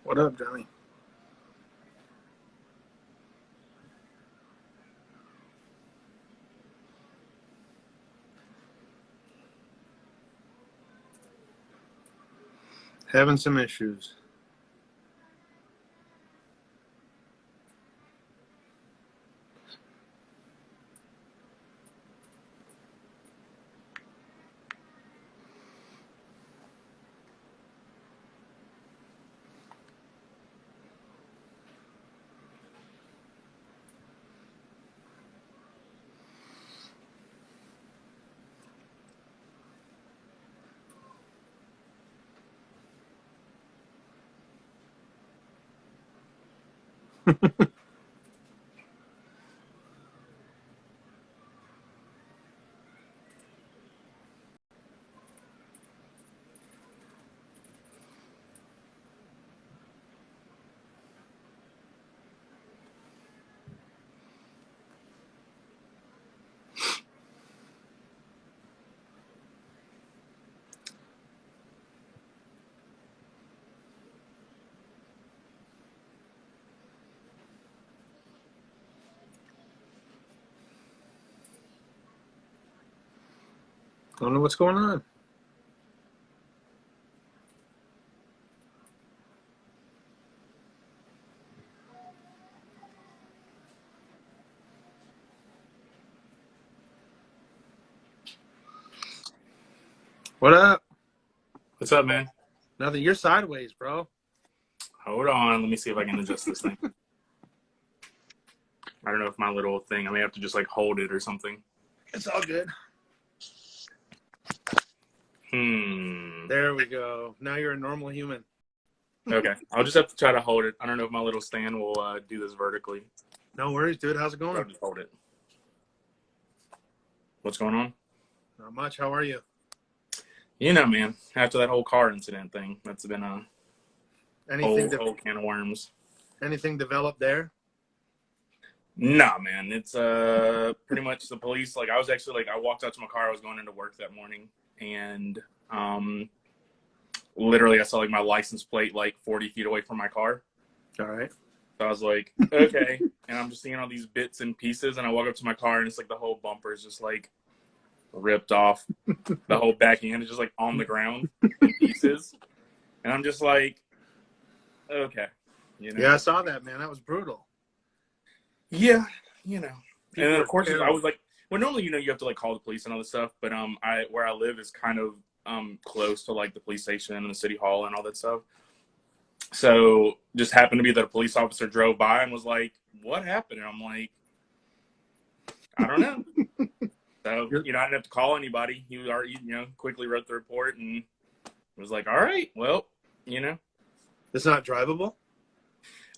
What up, Johnny? Having some issues. Don't know what's going on. What up? What's up, man? Nothing. You're sideways, bro. Hold on. Let me see if I can adjust this thing. I don't know if my little thing, I may have to just like hold it or something. It's all good. There we go. Now you're a normal human. Okay. I'll just have to try to hold it. I don't know if my little stand will do this vertically. No worries, dude. How's it I'll going? just hold it. What's going on? Not much. How are you? You know, man, after that whole car incident thing, that's been a whole can of worms. Anything developed there? Nah, man. It's pretty much the police. Like, I was actually, I walked out to my car. I was going into work that morning, and literally I saw like my license plate like 40 feet away from my car. All right. So I was like, okay. And I'm just seeing all these bits and pieces, and I walk up to my car, and it's like the whole bumper is just like ripped off. The whole back end is just like on the ground in pieces. And I'm just like, okay. You know? Yeah, I saw that, man. That was brutal. Yeah, you know. People and then of course terrible. I was like, well, normally, you have to like call the police and all this stuff, but where I live is kind of close to like the police station and the city hall and all that stuff. So just happened to be that a police officer drove by and was like, what happened? And I'm like, I don't know. So, I didn't have to call anybody. He already, quickly wrote the report and was like, all right, well, It's not drivable?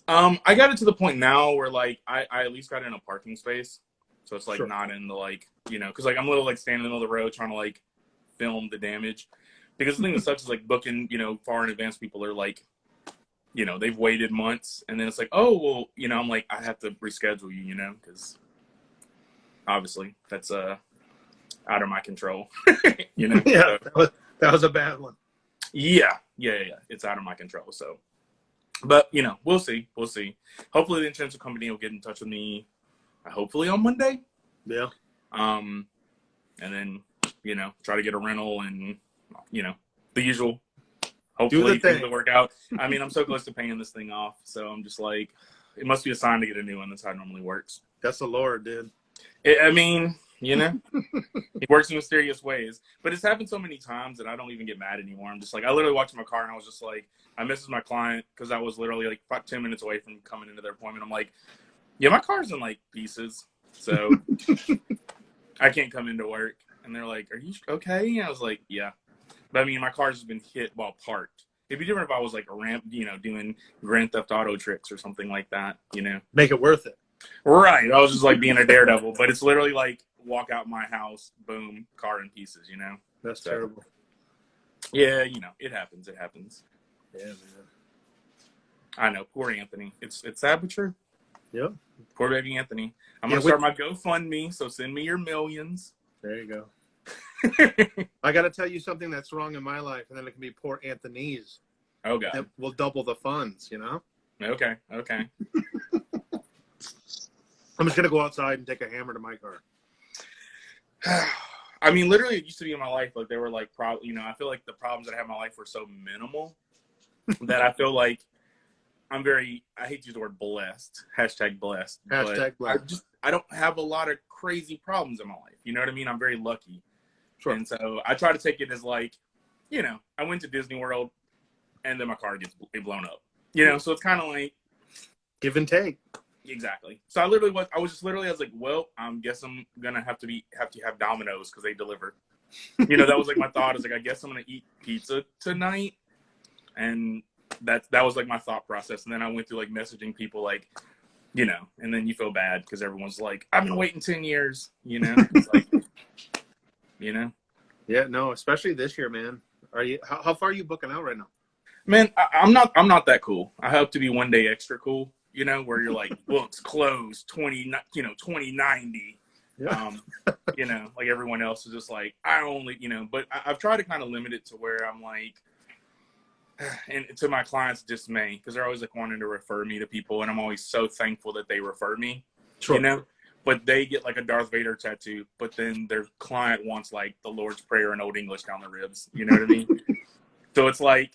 I got it to the point now where like I at least got in a parking space. So it's like Sure. not in the like, because like I'm literally like standing in the middle of the road trying to like film the damage. Because the thing that sucks is like booking, far in advance, people are like, they've waited months, and then it's like, oh, well, I'm like, I have to reschedule you, because obviously that's out of my control. Yeah, that was a bad one. Yeah, it's out of my control. So, but we'll see. Hopefully the insurance company will get in touch with me hopefully on Monday. Yeah. And then try to get a rental and the usual. Hopefully things will work out. I mean, I'm so close to paying this thing off, so I'm just like, it must be a sign to get a new one. That's how it normally works. That's the Lord, dude. I mean, he works in mysterious ways. But it's happened so many times that I don't even get mad anymore. I'm just like, I literally walked my car and I was just like, I messaged my client because I was literally like about 10 minutes away from coming into their appointment. I'm like, yeah, my car's in like pieces, so I can't come into work. And they're like, are you okay? And I was like, yeah. But I mean, my car's been hit while parked. It'd be different if I was like a ramp, doing Grand Theft Auto tricks or something like that, Make it worth it. Right. I was just like being a daredevil, but it's literally like walk out my house, boom, car in pieces, That's terrible. Yeah, it happens. Yeah, man. I know. Poor Anthony. It's sad but true. Yep. Poor baby Anthony. I'm going to start my GoFundMe, so send me your millions. There you go. I got to tell you something that's wrong in my life, and then it can be poor Anthony's. Oh God. We'll double the funds, you know? Okay. I'm just going to go outside and take a hammer to my car. I mean, literally, it used to be in my life. Like, they were like, I feel like the problems that I have in my life were so minimal that I feel like I hate to use the word blessed, #blessed. Blessed. I don't have a lot of crazy problems in my life. You know what I mean? I'm very lucky. Sure. And so I try to take it as like, I went to Disney World and then my car gets blown up. So it's kind of like give and take. Exactly. So I was like, well, I guess I'm gonna have to have Domino's because they deliver. That was like my thought. Is like, I guess I'm gonna eat pizza tonight, and that was like my thought process. And then I went through like messaging people like, and then you feel bad because everyone's like, I've been waiting 10 years. It's like, Yeah, no, especially this year, man. Are you? How far are you booking out right now? Man, I'm not that cool. I hope to be one day extra cool. Where you're like, books closed 2090. Yeah. Like everyone else is just like, I only, but I've tried to kind of limit it to where I'm like, and to my clients' dismay, because they're always like wanting to refer me to people, and I'm always so thankful that they refer me. Sure. But they get like a Darth Vader tattoo, but then their client wants like the Lord's Prayer in Old English down the ribs. You know what I mean? So it's like,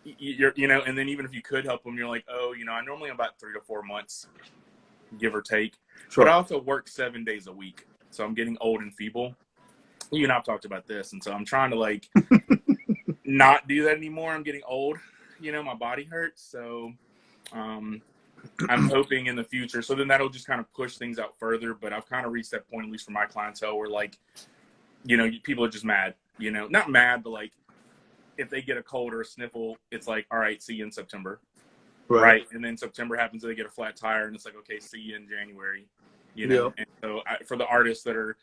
and then even if you could help them, you're like, oh, I normally am about 3 to 4 months, give or take. Sure. But I also work 7 days a week, so I'm getting old and feeble. You and I've talked about this, and so I'm trying to like not do that anymore. I'm getting old, my body hurts, so I'm hoping in the future. So then that'll just kind of push things out further. But I've kind of reached that point, at least for my clientele, where like, people are just mad. Not mad, but like, if they get a cold or a sniffle, it's like, all right, see you in September. Right. And then September happens, they get a flat tire, and it's like, okay, see you in January. Yep. And so for the artists that are,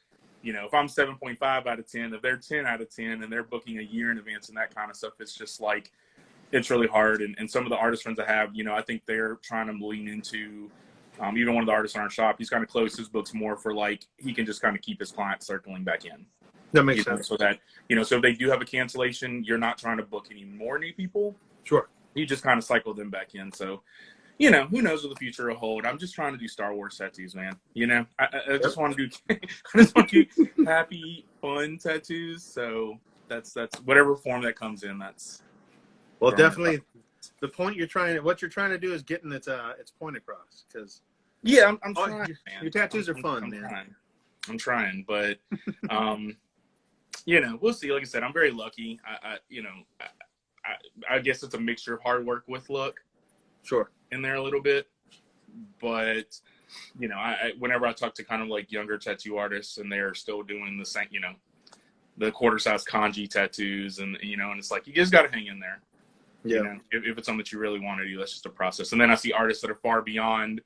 if I'm 7.5 out of 10, if they're 10 out of 10 and they're booking a year in advance and that kind of stuff, it's just like, it's really hard. And some of the artist friends I have, I think they're trying to lean into, even one of the artists in our shop, he's kind of closed his books more for like, he can just kind of keep his clients circling back in. That makes sense. So that, so if they do have a cancellation, you're not trying to book any more new people. Sure. You just kind of cycle them back in. So, who knows what the future will hold. I'm just trying to do Star Wars tattoos, man. I just want to do, happy, fun tattoos. So that's whatever form that comes in. That's well, definitely the point what you're trying to do is getting its point across. Because I'm trying. Man. Your tattoos are fun, man. I'm trying, but we'll see. Like I said, I'm very lucky. I guess it's a mixture of hard work with luck. Sure. In there a little bit, but I whenever I talk to kind of like younger tattoo artists and they're still doing the same, the quarter size kanji tattoos, and and it's like you just got to hang in there. Yeah. If it's something that you really want to do, that's just a process. And then I see artists that are far beyond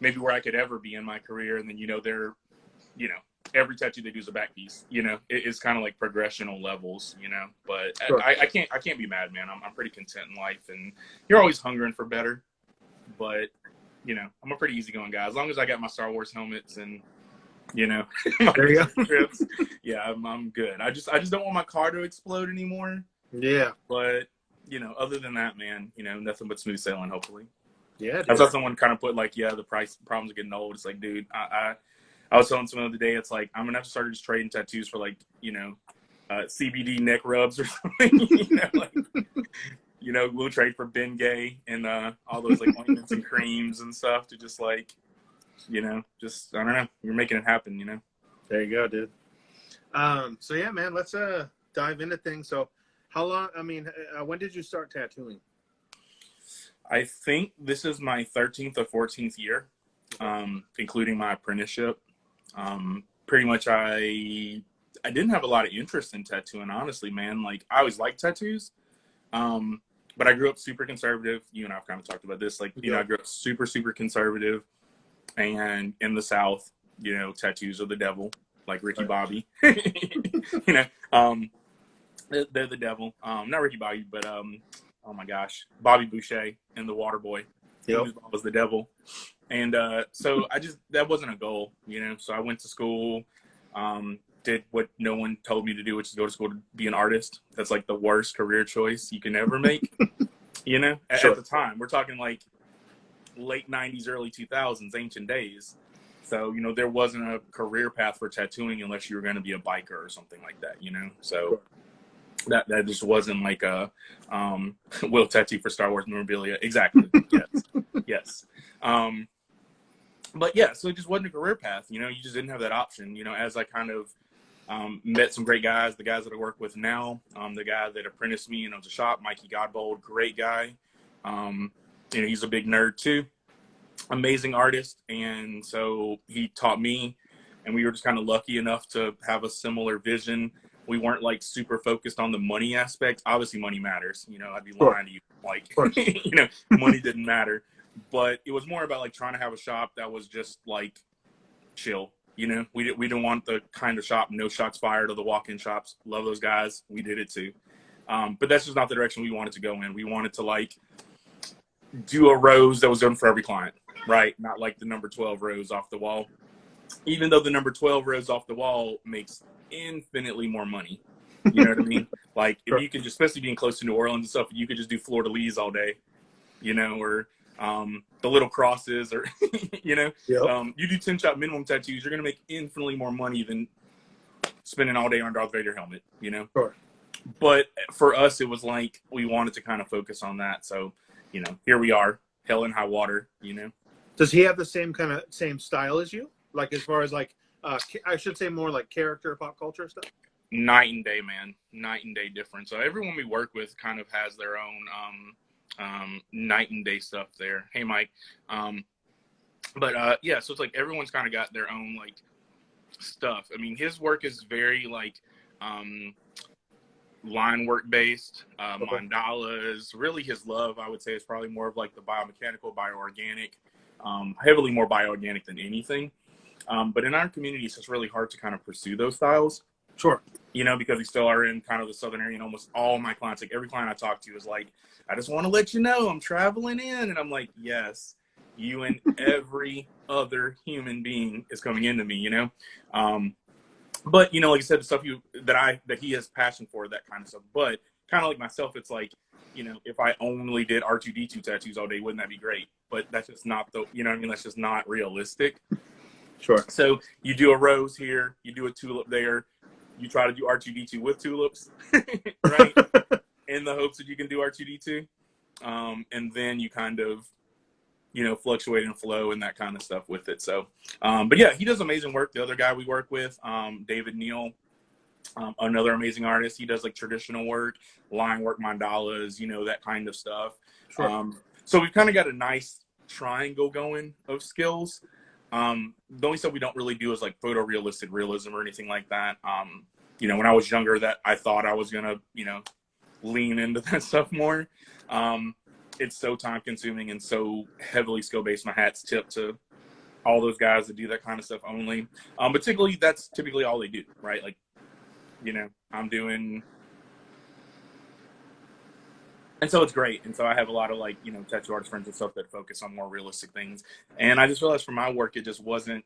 maybe where I could ever be in my career, and then they're every tattoo they do is a back piece. It's kind of like progressional levels. But sure. I can't be mad, man. I'm pretty content in life, and you're always hungering for better. But I'm a pretty easygoing guy. As long as I got my Star Wars helmets and my there you go. trips, yeah, I'm good. I just don't want my car to explode anymore. Yeah. But other than that, man, nothing but smooth sailing. Hopefully. Yeah. I saw someone kind of put like, the problems are getting old. It's like, dude, I was telling someone the other day, it's like, I'm going to have to start just trading tattoos for like, CBD neck rubs or something, we'll trade for Bengay and all those like ointments and creams and stuff to just like, just, I don't know, you're making it happen, There you go, dude. So yeah, man, let's dive into things. So how long, when did you start tattooing? I think this is my 13th or 14th year, including my apprenticeship. Pretty much I didn't have a lot of interest in tattooing, honestly, man. Like, I always liked tattoos. But I grew up super conservative. You and I've kind of talked about this. Like, I grew up super, super conservative. And in the South, tattoos are the devil, like Ricky Bobby. They're the devil. Not Ricky Bobby, but oh my gosh, Bobby Boucher and the Water Boy. Yep. He was the devil. And so that wasn't a goal, So I went to school, did what no one told me to do, which is go to school to be an artist. That's like the worst career choice you can ever make. You know, Sure. at the time, we're talking like late 90s, early 2000s, ancient days. So, you know, there wasn't a career path for tattooing unless you were going to be a biker or something like that, you know? So that just wasn't like a will tattoo for Star Wars memorabilia. Exactly. Yes. Yes. But yeah, so it just wasn't a career path. You know, you just didn't have that option. You know, as I kind of met some great guys, the guys that I work with now, the guy that apprenticed me and owns a shop, Mikey Godbold, great guy. You know, he's a big nerd too, amazing artist. And so he taught me, and we were just kind of lucky enough to have a similar vision. We weren't like super focused on the money aspect. Obviously money matters, you know, I'd be lying to you. Like, you know, money didn't matter, but it was more about like trying to have a shop that was just like chill. You know, we didn't want the kind of shop, no shots fired, or the walk-in shops. Love those guys. We did it too. But that's just not the direction we wanted to go in. We wanted to like do a rose that was done for every client, right? Not like the number 12 rose off the wall. Even though the number 12 rose off the wall makes infinitely more money. You know what I mean? Like if you could just, especially being close to New Orleans and stuff, you could just do fleur-de-lis all day, you know, or the little crosses, or you know, you do 10 shot minimum tattoos, you're gonna make infinitely more money than spending all day on Darth Vader helmet, you know. But for us, it was like we wanted to kind of focus on that. So, you know, here we are, hell and high water, you know. Does he have the same style as you? Like as far as like I should say more like character, pop culture stuff? Night and day, man. Night and day difference. So everyone we work with kind of has their own night and day stuff there. Hey, Mike. But yeah, so it's like everyone's kind of got their own like stuff. I mean, his work is very like line work based, mandalas. Really, his love, I would say, is probably more of like the biomechanical, bioorganic, heavily more bioorganic than anything. But in our community, it's just really hard to kind of pursue those styles. Sure. You know, because we still are in kind of the southern area, and almost all my clients, like every client I talk to is like, I just want to let you know I'm traveling in. And I'm like, yes, you and every other human being is coming into me, you know? But, you know, like I said, the stuff that he has passion for, that kind of stuff. But kind of like myself, it's like, you know, if I only did R2D2 tattoos all day, wouldn't that be great? But that's just not you know what I mean? That's just not realistic. Sure. So you do a rose here, you do a tulip there. You try to do R2D2 with tulips, right? In the hopes that you can do R2D2. And then you kind of, you know, fluctuate and flow and that kind of stuff with it. So, but yeah, he does amazing work. The other guy we work with, David Neal, another amazing artist. He does like traditional work, line work, mandalas, you know, that kind of stuff. Sure. So we've kind of got a nice triangle going of skills. The only stuff we don't really do is like photorealistic realism or anything like that. You know, when I was younger, that I thought I was gonna, you know, lean into that stuff more. It's so time consuming and so heavily skill based. My hat's tipped to all those guys that do that kind of stuff only. Particularly, that's typically all they do, right? Like, you know, I'm doing. And so it's great. And so I have a lot of like, you know, tattoo artist friends and stuff that focus on more realistic things. And I just realized for my work, it just wasn't,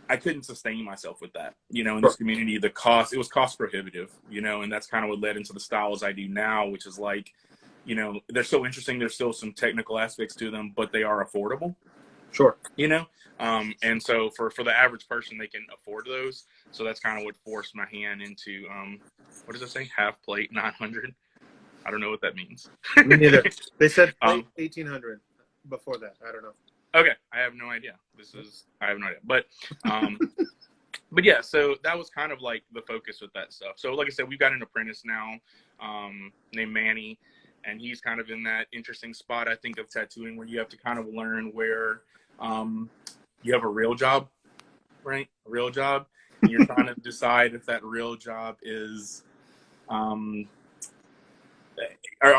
I couldn't sustain myself with that, you know, in this community, it was cost prohibitive, you know, and that's kind of what led into the styles I do now, which is like, you know, they're so interesting. There's still some technical aspects to them, but they are affordable. Sure. You know? And so for the average person, they can afford those. So that's kind of what forced my hand into, what does it say? Half plate 900. I don't know what that means. Me neither. They said 1800 before that. I don't know. Okay. I have no idea. I have no idea. But, but yeah, so that was kind of like the focus with that stuff. So like I said, we've got an apprentice now, named Manny, and he's kind of in that interesting spot, I think, of tattooing where you have to kind of learn where, you have a real job, right? A real job. And you're trying to decide if that real job is, are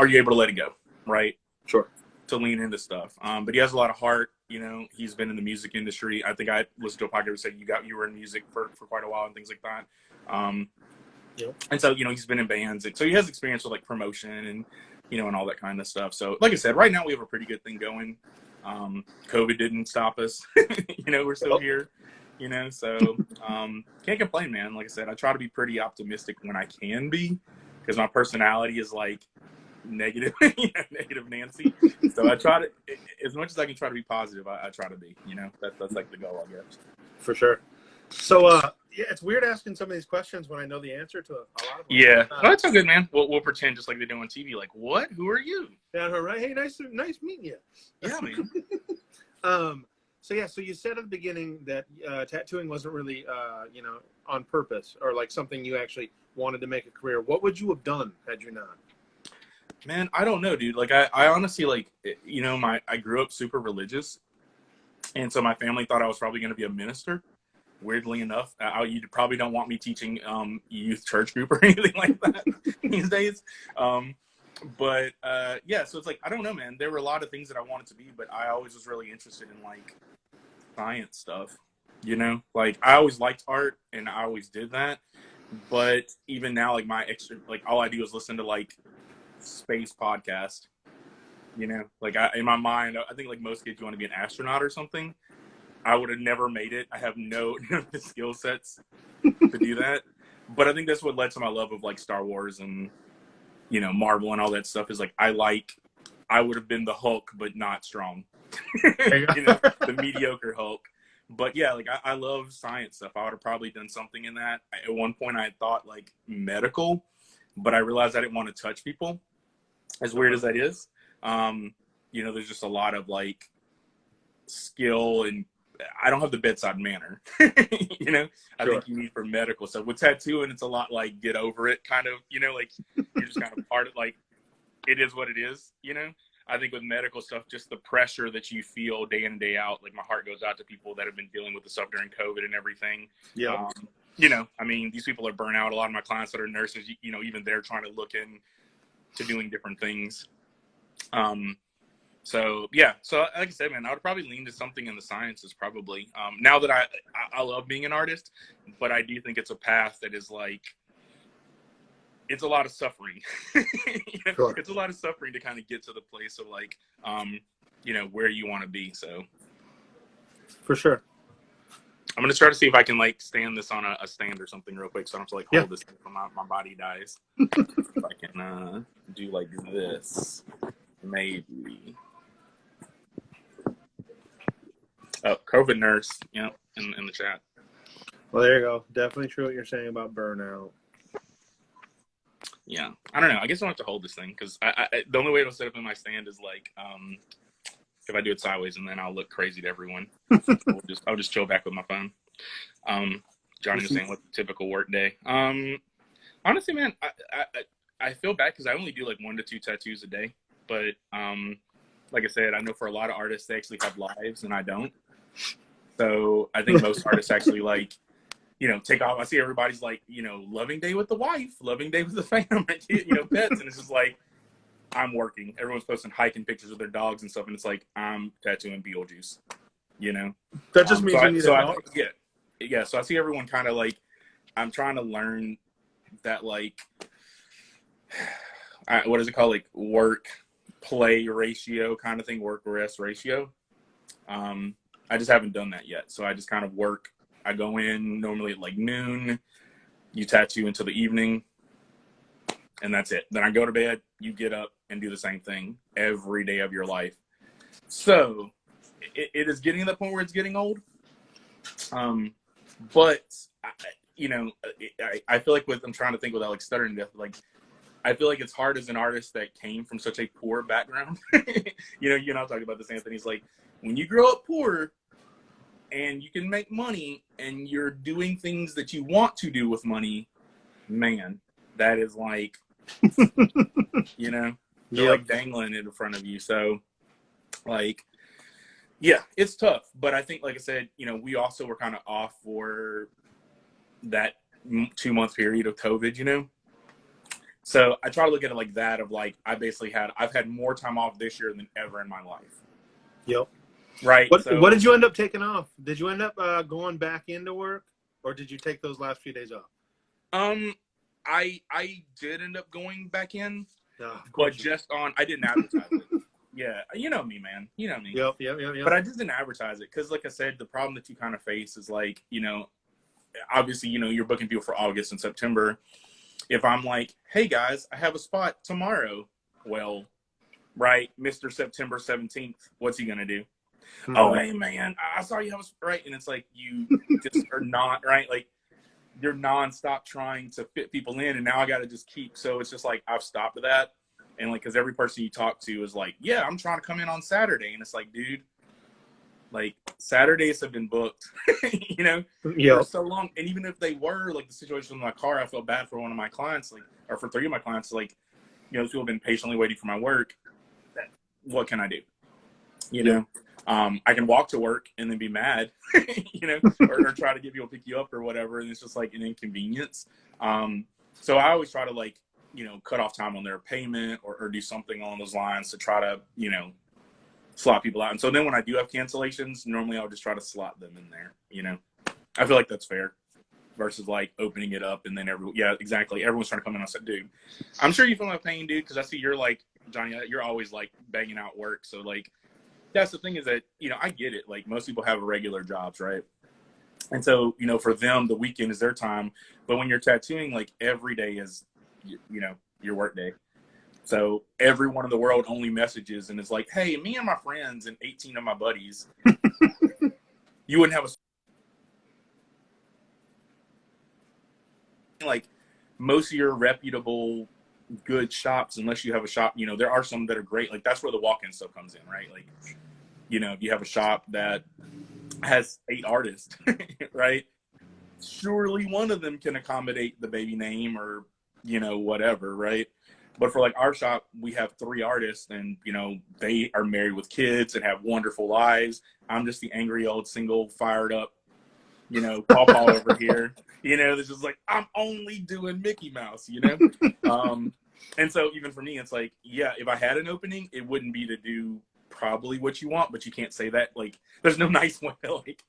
you able to let it go, right? Sure. To lean into stuff. But he has a lot of heart. You know, he's been in the music industry. I think I listened to a podcast that said you were in music for quite a while and things like that. And so, you know, he's been in bands. So he has experience with like promotion and, you know, and all that kind of stuff. So like I said, right now we have a pretty good thing going. COVID didn't stop us. You know, we're still here. you know, so can't complain, man. Like I said, I try to be pretty optimistic when I can be, because my personality is like negative, negative Nancy. So I try to, as much as I can try to be positive, I try to be, you know, that's like the goal, I guess. For sure. So, yeah, it's weird asking some of these questions when I know the answer to a lot of them. Yeah, no, that's all good, man. We'll pretend just like they do on TV. Like, what? Who are you? Yeah, right. Hey, nice meeting you. Yeah, man. So yeah, so you said at the beginning that tattooing wasn't really, on purpose or like something you actually wanted to make a career. What would you have done had you not? Man, I don't know, dude. Like, I honestly, like, you know, I grew up super religious, and so my family thought I was probably going to be a minister. Weirdly enough, you probably don't want me teaching youth church group or anything like that these days. But yeah, so it's like, I don't know, man. There were a lot of things that I wanted to be, but I always was really interested in like science stuff, you know? Like, I always liked art and I always did that. But even now, like, my extra, like, all I do is listen to like space podcast, you know? Like, in my mind, I think like most kids, you want to be an astronaut or something. I would have never made it. I have no the skill sets to do that. But I think that's what led to my love of like Star Wars and, you know, Marvel and all that stuff. Is like, I would have been the Hulk, but not strong. You know, the mediocre Hulk. But yeah, like I love science stuff. I would have probably done something in that. At one point I had thought like medical, but I realized I didn't want to touch people. As weird as that is. You know, there's just a lot of like skill, and I don't have the bedside manner, you know. I think you need for medical stuff. With tattooing, it's a lot like get over it, kind of, you know, like you're just kind of part of, like, it is what it is, you know. I think with medical stuff, just the pressure that you feel day in and day out, like my heart goes out to people that have been dealing with the stuff during COVID and everything. Yeah. You know, I mean, these people are burnt out. A lot of my clients that are nurses, you know, even they're trying to look into doing different things. So yeah, so like I said, man, I would probably lean to something in the sciences probably. Now that I love being an artist, but I do think it's a path that is like, it's a lot of suffering. Sure. It's a lot of suffering to kind of get to the place of like, you know, where you want to be. So for sure, I'm gonna try to see if I can like stand this on a stand or something real quick, so I don't have to like hold this until my body dies. If I can do like this, maybe. Oh, COVID nurse, you know, in the chat. Well, there you go. Definitely true what you're saying about burnout. Yeah, I don't know. I guess I'll have to hold this thing because the only way it'll set up in my stand is like if I do it sideways, and then I'll look crazy to everyone. I'll just chill back with my phone. Johnny was saying, what's a typical work day? Honestly, man, I feel bad because I only do like 1 to 2 tattoos a day. But like I said, I know for a lot of artists, they actually have lives, and I don't. So I think most artists actually like, you know, take off. I see everybody's like, you know, loving day with the wife, loving day with the family, you know, pets. And it's just like, I'm working. Everyone's posting hiking pictures of their dogs and stuff. And it's like, I'm tattooing Beetlejuice, you know? That just means you need a dog. Yeah. So I see everyone kind of like, I'm trying to learn that like, what is it called? Like work play ratio kind of thing, work rest ratio. I just haven't done that yet. So I just kind of work. I go in normally at like noon, you tattoo until the evening, and that's it. Then I go to bed, you get up and do the same thing every day of your life. So it is getting to the point where it's getting old. But you know, I feel like I'm trying to think without like stuttering death, like, I feel like it's hard as an artist that came from such a poor background. You know, you and I talked about this, Anthony. It's like, when you grow up poor and you can make money and you're doing things that you want to do with money, man, that is like, you know, they're like dangling it in front of you. So, like, yeah, it's tough. But I think, like I said, you know, we also were kind of off for that 2-month period of COVID, you know? So I try to look at it like that, of like, I've had more time off this year than ever in my life. Yep. Right. What did you end up taking off? Did you end up going back into work, or did you take those last few days off? I did end up going back in, but just I didn't advertise it. Yeah, you know me, man. You know me. Yep. But I just didn't advertise it because, like I said, the problem that you kind of face is like, obviously, you're booking people for August and September. If I'm like, hey guys, I have a spot tomorrow. Well, right, Mr. September 17th, what's he gonna do? Mm-hmm. Oh, hey man, I saw you have a right, and it's like you just are not right. Like you're nonstop trying to fit people in, and now I got to just keep. So it's just like I've stopped that, and like because every person you talk to is like, yeah, I'm trying to come in on Saturday, and it's like, dude, like Saturdays have been booked, for so long. And even if they were, like the situation with my car, I felt bad for one of my clients, like, or for 3 of my clients, like, those people have been patiently waiting for my work. What can I do? I can walk to work and then be mad, or try to get people to pick you up or whatever. And it's just like an inconvenience. So I always try to like, cut off time on their payment or do something along those lines to try to, slot people out. And so then when I do have cancellations, normally I'll just try to slot them in there. I feel like that's fair versus like opening it up and then exactly. Everyone's trying to come in. I said, dude, I'm sure you feel my pain, dude. Cause I see you're like, Johnny, you're always like banging out work. So like, that's the thing is that, I get it. Like most people have regular jobs, right? And so, for them, the weekend is their time. But when you're tattooing, like every day is, your work day. So everyone in the world only messages and is like, hey, me and my friends and 18 of my buddies, you wouldn't have like most of your reputable good shops, unless you have a shop, there are some that are great. Like that's where the walk-in stuff comes in, right? Like, if you have a shop that has 8 artists, right? Surely one of them can accommodate the baby name or, whatever, right? But for like our shop, we have 3 artists and, they are married with kids and have wonderful lives. I'm just the angry old single fired up, pawpaw over here, that's just like, I'm only doing Mickey Mouse, And so even for me, it's like, yeah, if I had an opening, it wouldn't be to do probably what you want, but you can't say that. Like, there's no nice way like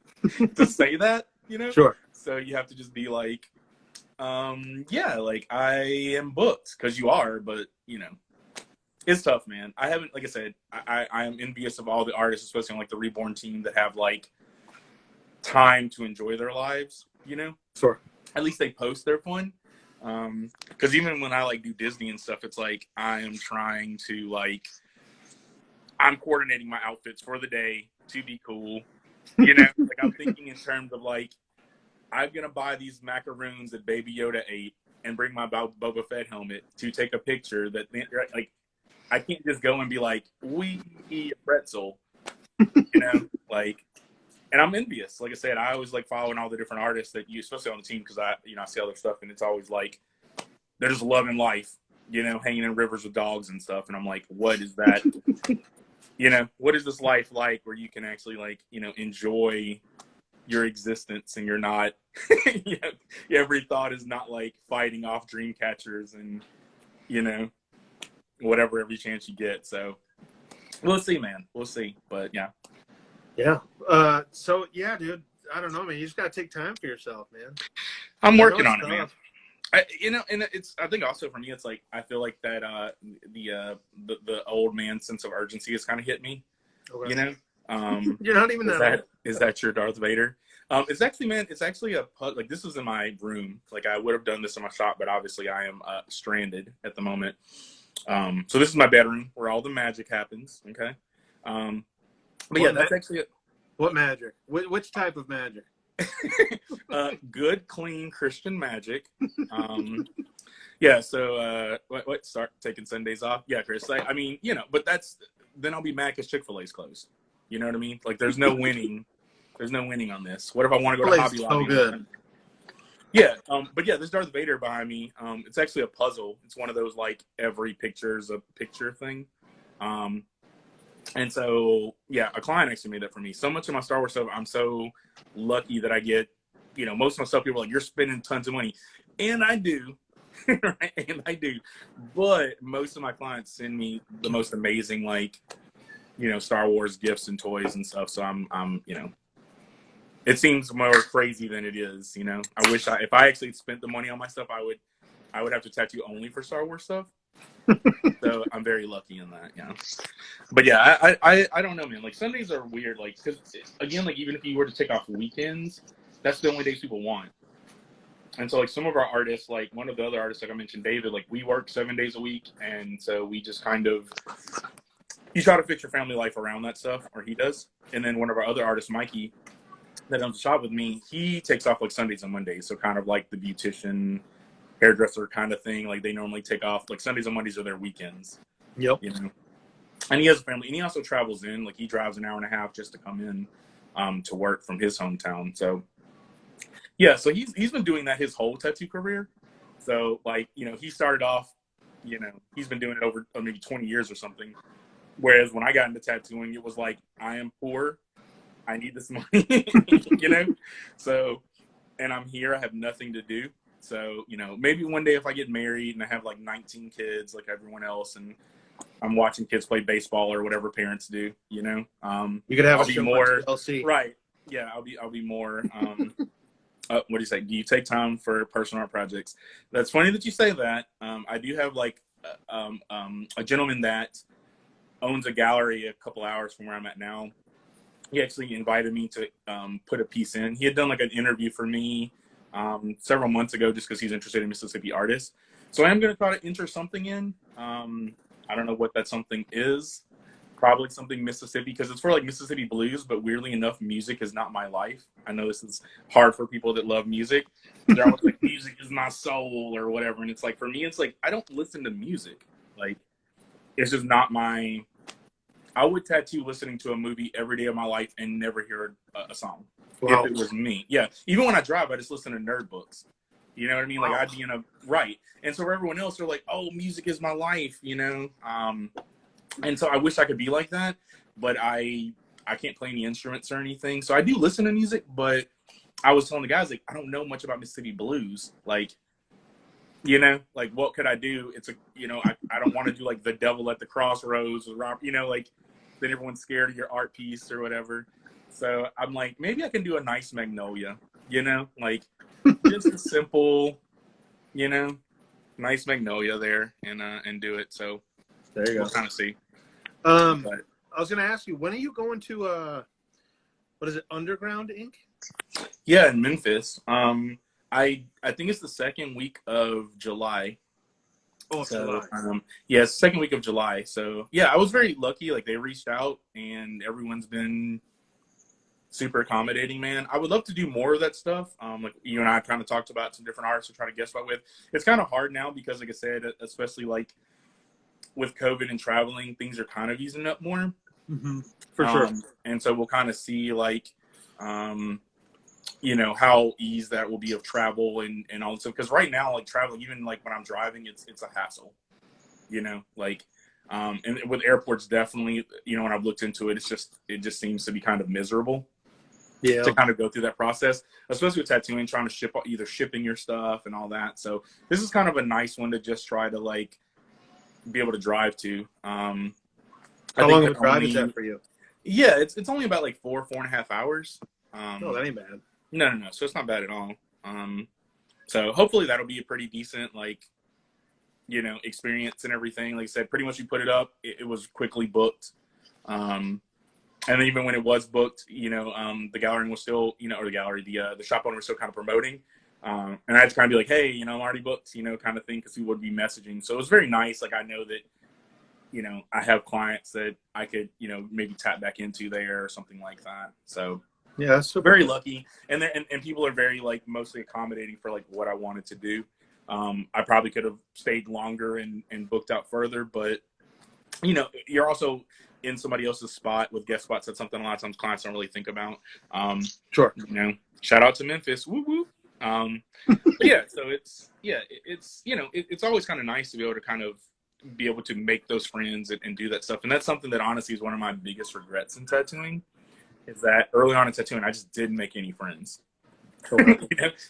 to say that, Sure. So you have to just be like, yeah, like I am booked because you are, but it's tough, man. I haven't, like I said, I am envious of all the artists, especially on like the Reborn team that have like time to enjoy their lives, Sure. At least they post their fun. Because even when I like do Disney and stuff, it's like I am trying to like I'm coordinating my outfits for the day to be cool. Like I'm thinking in terms of like I'm gonna buy these macaroons that Baby Yoda ate and bring my Boba Fett helmet to take a picture. That like I can't just go and be like we eat a pretzel, like. And I'm envious. Like I said, I always like following all the different artists that you, especially on the team, because I see all their stuff, and it's always like they're just loving life, hanging in rivers with dogs and stuff. And I'm like, what is that? What is this life like where you can actually like, enjoy your existence and you're not, every thought is not like fighting off dream catchers and, whatever every chance you get. So we'll see, man. We'll see. But yeah. Yeah. So yeah, dude, I don't know, man. You just gotta take time for yourself, man. I'm working on it, man. And it's, I think also for me, it's like, I feel like that, the old man sense of urgency has kind of hit me, okay. You're not even is that your Darth Vader? It's actually, man, it's actually like, this was in my room. Like I would have done this in my shop, but obviously I am stranded at the moment. So this is my bedroom where all the magic happens. Okay. But yeah, that's actually it. What magic? Which type of magic? Good, clean Christian magic. Yeah. So, what? Start taking Sundays off? Yeah, Chris. I mean, but then I'll be mad because Chick-fil-A's closed. You know what I mean? Like, there's no winning. There's no winning on this. What if I want to go to Hobby Lobby? So good. Yeah. But yeah, there's Darth Vader behind me. It's actually a puzzle. It's one of those like every picture's a picture thing. And so, yeah, a client actually made that for me. So much of my Star Wars stuff, I'm so lucky that I get, most of my stuff, people are like, you're spending tons of money. And I do, right? And I do. But most of my clients send me the most amazing, like, Star Wars gifts and toys and stuff. So I'm it seems more crazy than it is, I wish if I actually spent the money on my stuff, I would have to tattoo only for Star Wars stuff. So I'm very lucky in that, yeah. But yeah, I don't know, man. Like Sundays are weird, like because again, like even if you were to take off weekends, that's the only days people want. And so like some of our artists, like one of the other artists, like I mentioned, David, like we work 7 days a week, and so we just kind of you try to fit your family life around that stuff, or he does. And then one of our other artists, Mikey, that owns the shop with me, he takes off like Sundays and Mondays, so kind of like the beautician, hairdresser kind of thing. Like they normally take off like Sundays and Mondays are their weekends. Yep. You know. And he has a family, and he also travels in. Like he drives an hour and a half just to come in to work from his hometown. So yeah, so he's been doing that his whole tattoo career. So like he started off, he's been doing it over maybe 20 years or something. Whereas when I got into tattooing, it was like I am poor, I need this money, So, and I'm here, I have nothing to do. So maybe one day if I get married and I have like 19 kids like everyone else, and I'm watching kids play baseball or whatever parents do, You could have I'll a be show more on TLC. right. Yeah, I'll be more. What do you say? Do you take time for personal art projects? That's funny that you say that. I do have like a gentleman that owns a gallery a couple hours from where I'm at now. He actually invited me to put a piece in. He had done like an interview for me several months ago just because he's interested in Mississippi artists. So I am going to try to enter something in. I don't know what that something is. Probably something Mississippi, because it's for like Mississippi blues, but weirdly enough, music is not my life. I know this is hard for people that love music. They're always like, music is my soul or whatever. And it's like, for me, it's like, I don't listen to music. Like, it's just not my, I would tattoo listening to a movie every day of my life and never hear a song. Wow. If it was me. Yeah. Even when I drive, I just listen to nerd books. You know what I mean? Like Wow. I'd be in a, right. And so for everyone else, they're like, oh, music is my life, And so I wish I could be like that, but I can't play any instruments or anything. So I do listen to music, but I was telling the guys, like, I don't know much about Mississippi blues. Like, like what could I do? It's I don't want to do like The Devil at the Crossroads or Rob, like then everyone's scared of your art piece or whatever. So I'm like, maybe I can do a nice Magnolia, like just a simple, nice Magnolia there and do it. So there you we'll go. kind of see. But I was going to ask you, when are you going to what is it, Underground Ink? Yeah, in Memphis. I think it's the second week of July. Oh, So, July. yeah, it's the second week of July. So yeah, I was very lucky. Like they reached out and everyone's been super accommodating, man. I would love to do more of that stuff. Like you and I kind of talked about some different artists to try to guest spot with. It's kind of hard now because, like I said, especially like with COVID and traveling, things are kind of easing up more. Mm-hmm. For sure. And so we'll kind of see like, how easy that will be of travel and all this stuff. Because right now, like traveling, even like when I'm driving, it's a hassle. Like, and with airports, definitely, when I've looked into it, it just seems to be kind of miserable. Yeah. To kind of go through that process, especially with tattooing, trying to either shipping your stuff and all that. So this is kind of a nice one to just try to like be able to drive to. How long of a drive is that for you? Yeah, it's only about like 4.5 hours. Oh, that ain't bad. No. So it's not bad at all. So hopefully that'll be a pretty decent like, experience and everything. Like I said, pretty much you put it up, it was quickly booked. And then even when it was booked, the gallery was still, or the shop owner was still kind of promoting. And I had to kind of be like, hey, I'm already booked, kind of thing, because he would be messaging. So it was very nice. Like I know that, I have clients that I could, maybe tap back into there or something like that. So yeah, that's super very cool. lucky. And people are very like mostly accommodating for like what I wanted to do. I probably could have stayed longer and booked out further, but you're also in somebody else's spot with guest spots. That's something a lot of times clients don't really think about. Sure. Shout out to Memphis. Woo woo. But yeah, so it's always kind of nice to be able to kind of be able to make those friends and do that stuff. And that's something that honestly is one of my biggest regrets in tattooing, is that early on in tattooing, I just didn't make any friends.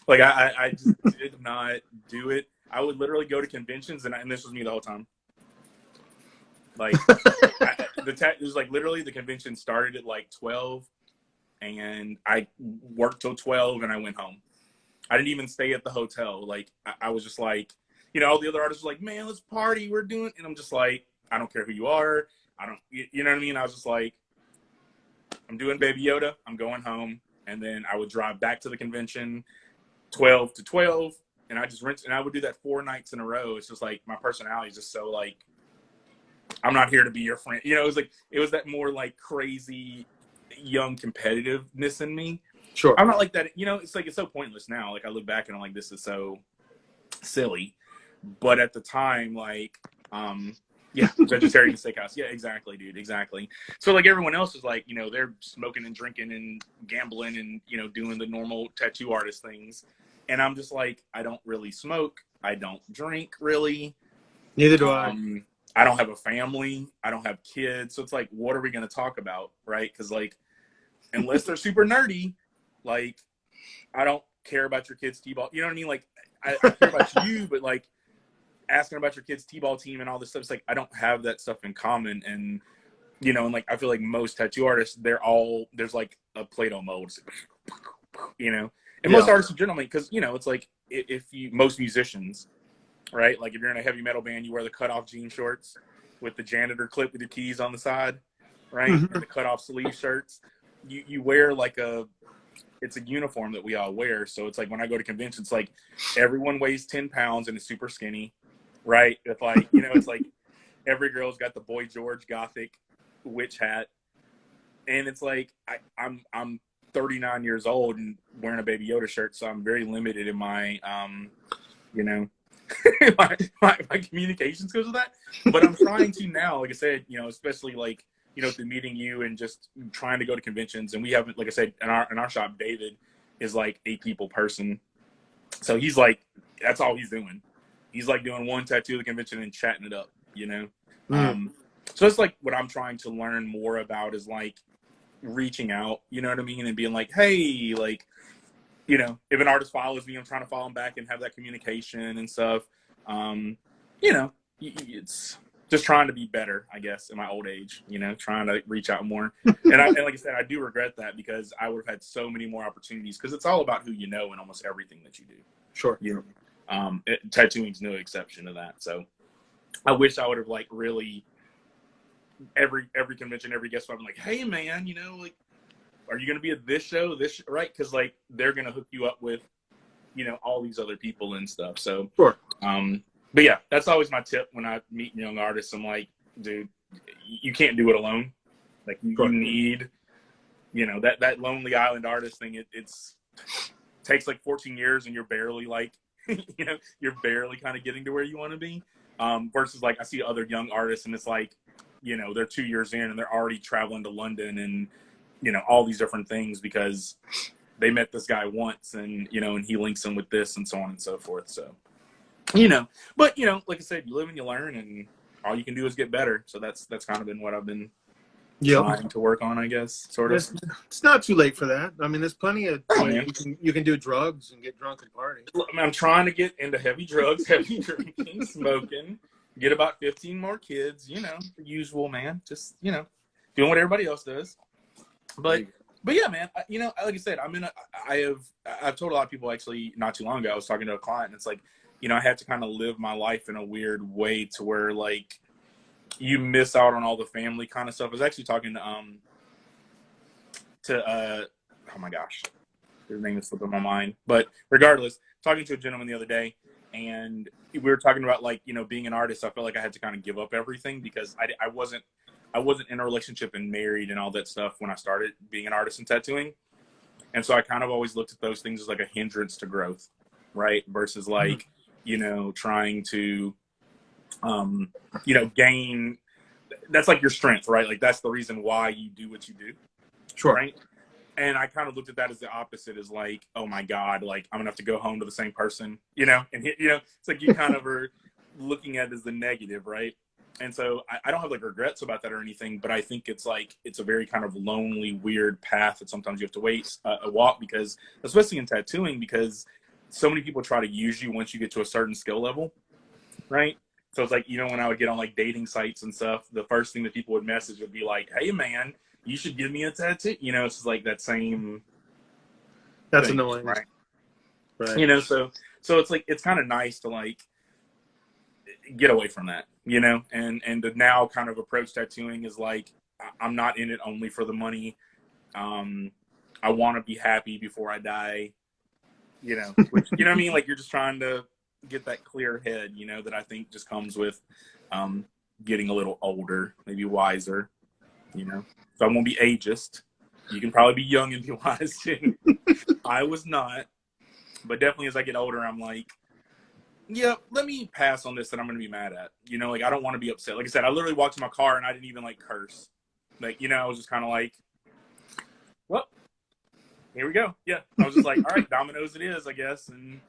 Like I just did not do it. I would literally go to conventions and this was me the whole time. Like it was like literally the convention started at like 12 and I worked till 12 and I went home. I didn't even stay at the hotel. Like I was just like, all the other artists were like, man, let's party. We're doing, and I'm just like, I don't care who you are. I don't, you know what I mean? I was just like, I'm doing Baby Yoda. I'm going home. And then I would drive back to the convention 12 to 12. And I just and I would do that 4 nights in a row. It's just like, my personality is just so like, I'm not here to be your friend. It was like, it was that more like crazy young competitiveness in me. Sure. I'm not like that. It's like, it's so pointless now. Like I look back and I'm like, this is so silly. But at the time, like, yeah, vegetarian steakhouse. Yeah, exactly, dude. Exactly. So like everyone else is like, they're smoking and drinking and gambling and, doing the normal tattoo artist things. And I'm just like, I don't really smoke. I don't drink really. Neither do I. I don't have a family. I don't have kids. So it's like, what are we going to talk about? Right. Cause like, unless they're super nerdy, like I don't care about your kids' T-ball. You know what I mean? Like I care about you, but like, asking about your kid's T-ball team and all this stuff, it's like I don't have that stuff in common. And and like I feel like most tattoo artists, there's like a Play-Doh mold, and most artists in general, because it's like if you most musicians, right? Like if you're in a heavy metal band, you wear the cutoff jean shorts with the janitor clip with the keys on the side, right? And the cutoff sleeve shirts. You wear like it's a uniform that we all wear. So it's like when I go to conventions, like everyone weighs 10 pounds and is super skinny. Right. It's like, it's like every girl's got the Boy George Gothic witch hat. And it's like, I'm 39 years old and wearing a Baby Yoda shirt. So I'm very limited in my, my communication skills with that. But I'm trying to now, like I said, especially like, through meeting you and just trying to go to conventions. And we haven't, like I said, in our shop, David is like a people person. So he's like, that's all he's doing. He's like doing one tattoo at the convention and chatting it up, So it's like what I'm trying to learn more about is like reaching out, you know what I mean? And being like, hey, like, if an artist follows me, I'm trying to follow them back and have that communication and stuff. It's just trying to be better, I guess, in my old age, trying to reach out more. And like I said, I do regret that because I would have had so many more opportunities because it's all about who you know in almost everything that you do. Sure. Tattooing's no exception to that. So I wish I would have like really every convention, every guest spot, I'm like, hey man, like, are you going to be at this show? Right? Cause like, they're going to hook you up with, all these other people and stuff. So, sure. But yeah, that's always my tip when I meet young artists. I'm like, dude, you can't do it alone. Like you need, that Lonely Island artist thing. It's takes like 14 years and you're barely like, you're barely kind of getting to where you want to be. Versus like I see other young artists and it's like, they're 2 years in and they're already traveling to London and, all these different things because they met this guy once and, and he links them with this and so on and so forth. So, but, like I said, you live and you learn and all you can do is get better. So that's kind of been what I've been trying to work on, I guess, sort of. It's not too late for that. I mean, there's plenty of ways you can do drugs and get drunk and party. I'm trying to get into heavy drugs, heavy drinking, smoking, get about 15 more kids, the usual, man. Just, doing what everybody else does. But yeah, man, like I said, I've told a lot of people actually not too long ago, I was talking to a client and it's like, I had to kind of live my life in a weird way to where like you miss out on all the family kind of stuff. I was actually talking to oh my gosh, his name is slipping my mind. But regardless, talking to a gentleman the other day, and we were talking about like being an artist. I felt like I had to kind of give up everything because I wasn't in a relationship and married and all that stuff when I started being an artist and tattooing, and so I kind of always looked at those things as like a hindrance to growth, right? Versus like trying to gain, that's like your strength, right? Like that's the reason why you do what you do. Sure. Right. And I kind of looked at that as the opposite, as like, oh my God, like I'm gonna have to go home to the same person, and it's like you kind of are looking at it as the negative, right? And so I don't have like regrets about that or anything, but I think it's like, it's a very kind of lonely, weird path that sometimes you have to walk because, especially in tattooing, because so many people try to use you once you get to a certain skill level, right? So it's like, when I would get on like dating sites and stuff, the first thing that people would message would be like, hey man, you should give me a tattoo. It's just like that same. That's thing, annoying. Right. Right. So it's like, it's kind of nice to like, get away from that, you know, and to now kind of approach tattooing is like, I'm not in it only for the money. I want to be happy before I die, you know, which, you know what I mean? Like, you're just trying to get that clear head, you know, that I think just comes with getting a little older, maybe wiser, you know. So I won't be ageist. You can probably be young and be wise too. I was not, but definitely as I get older, I'm like, yeah, let me pass on this that I'm going to be mad at. You know, like, I don't want to be upset. Like I said, I literally walked to my car and I didn't even like curse. Like, you know, I was just kind of like, well, here we go. Yeah. I was just like, all right, dominoes it is, I guess. And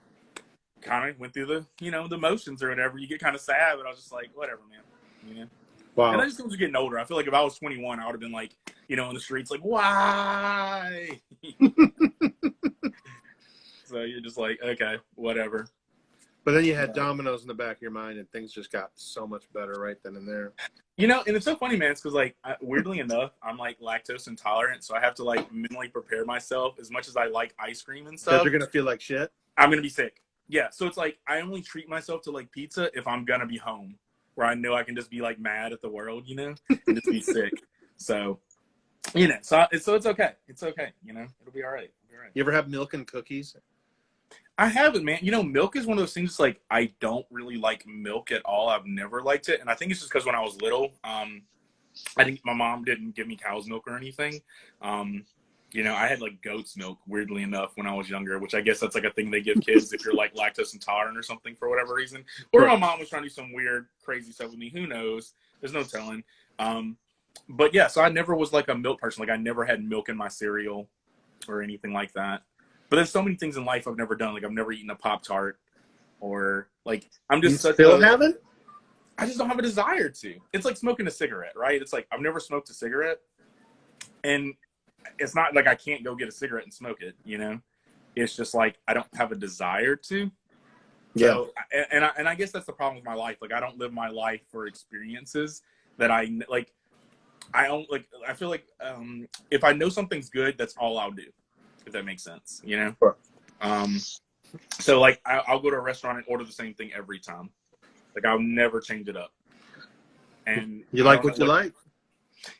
kind of went through the, you know, the motions or whatever. You get kind of sad, but I was just like, whatever, man. You know? Wow. And I just think was getting older. I feel like if I was 21, I would have been like, you know, in the streets, like, why? So you're just like, okay, whatever. But then you had dominoes in the back of your mind, and things just got so much better right then and there. You know, and it's so funny, man. It's because, like, weirdly enough, I'm, like, lactose intolerant, so I have to, like, mentally prepare myself as much as I like ice cream and stuff. Because you're going to feel like shit? I'm going to be sick. Yeah, so it's like I only treat myself to, like, pizza if I'm going to be home, where I know I can just be, like, mad at the world, you know, and just be sick. So, you know, so it's okay. It's okay, you know. It'll be all right. You ever have milk and cookies? I haven't, man. You know, milk is one of those things, like, I don't really like milk at all. I've never liked it. And I think it's just because when I was little, I think my mom didn't give me cow's milk or anything. You know, I had, like, goat's milk, weirdly enough, when I was younger, which I guess that's, like, a thing they give kids if you're, like, lactose intolerant or something for whatever reason. Or my mom was trying to do some weird, crazy stuff with me. Who knows? There's no telling. But, yeah, so I never was, like, a milk person. Like, I never had milk in my cereal or anything like that. But there's so many things in life I've never done. Like, I've never eaten a Pop-Tart, or, like, I'm just haven't? I just don't have a desire to. It's like smoking a cigarette, right? It's like I've never smoked a cigarette, and it's not like I can't go get a cigarette and smoke it, you know? It's just like I don't have a desire to. Yeah. So, and I guess that's the problem with my life. Like, I don't live my life for experiences that I like. I don't like. I feel like if I know something's good, that's all I'll do. If that makes sense, you know? Sure. So, like, I'll go to a restaurant and order the same thing every time. Like, I'll never change it up. And you like what you like.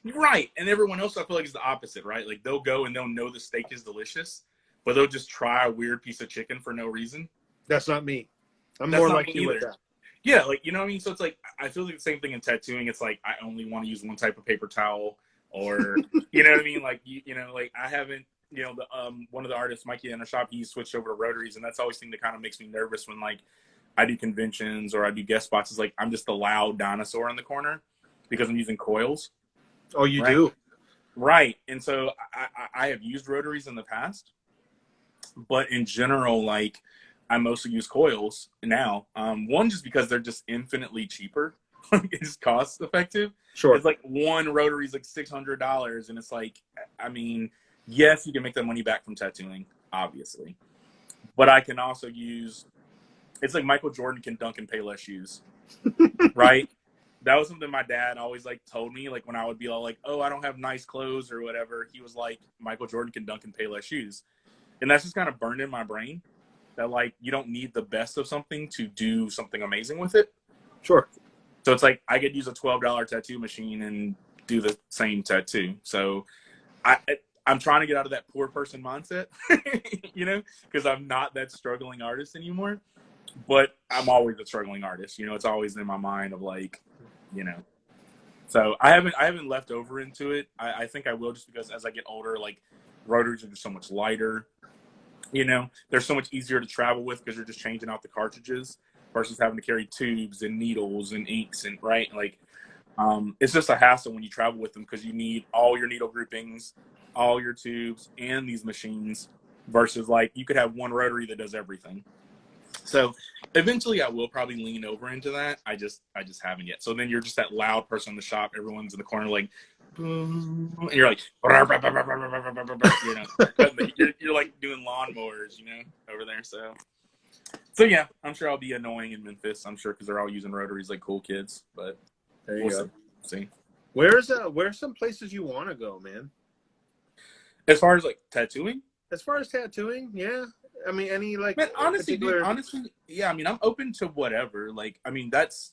Right. And everyone else, I feel like, is the opposite, right? Like, they'll go and they'll know the steak is delicious, but they'll just try a weird piece of chicken for no reason. That's not me. I'm more like you with that. Yeah, like, you know what I mean? So it's like, I feel like the same thing in tattooing. It's like, I only want to use one type of paper towel, or, you know what I mean? Like, you know, like, I haven't, you know, the one of the artists, Mikey in the shop, he switched over to rotaries, and that's always the thing that kind of makes me nervous when, like, I do conventions or I do guest spots. Is like I'm just the loud dinosaur in the corner because I'm using coils. Oh, you do? Right. And so I have used rotaries in the past, but in general, like, I mostly use coils now. One, just because they're just infinitely cheaper. It's cost effective. Sure. It's like one rotary is like $600, and it's like, I mean, yes, you can make that money back from tattooing, obviously, but I can also use. It's like Michael Jordan can dunk in Payless shoes, right? That was something my dad always, like, told me, like, when I would be all like, oh, I don't have nice clothes or whatever. He was like, Michael Jordan can dunk in Payless shoes. And that's just kind of burned in my brain that, like, you don't need the best of something to do something amazing with it. Sure. So it's like I could use a $12 tattoo machine and do the same tattoo. So I'm trying to get out of that poor person mindset, you know, because I'm not that struggling artist anymore. But I'm always a struggling artist, you know. It's always in my mind of, like, you know. So I haven't left over into it. I think I will, just because as I get older, like, rotaries are just so much lighter. You know, they're so much easier to travel with because you're just changing out the cartridges versus having to carry tubes and needles and inks and right. Like, it's just a hassle when you travel with them because you need all your needle groupings, all your tubes, and these machines. Versus, like, you could have one rotary that does everything. So eventually I will probably lean over into that. I just haven't yet. So then you're just that loud person in the shop. Everyone's in the corner like, and you're like, you know, you're like doing lawnmowers, you know, over there. So yeah, I'm sure I'll be annoying in Memphis. I'm sure because they're all using rotaries like cool kids. But there you go. See. Where's some places you want to go, man? As far as, like, tattooing? As far as tattooing, yeah. I mean, any, like, man, honestly, particular... dude, yeah. I mean, I'm open to whatever. Like, I mean, that's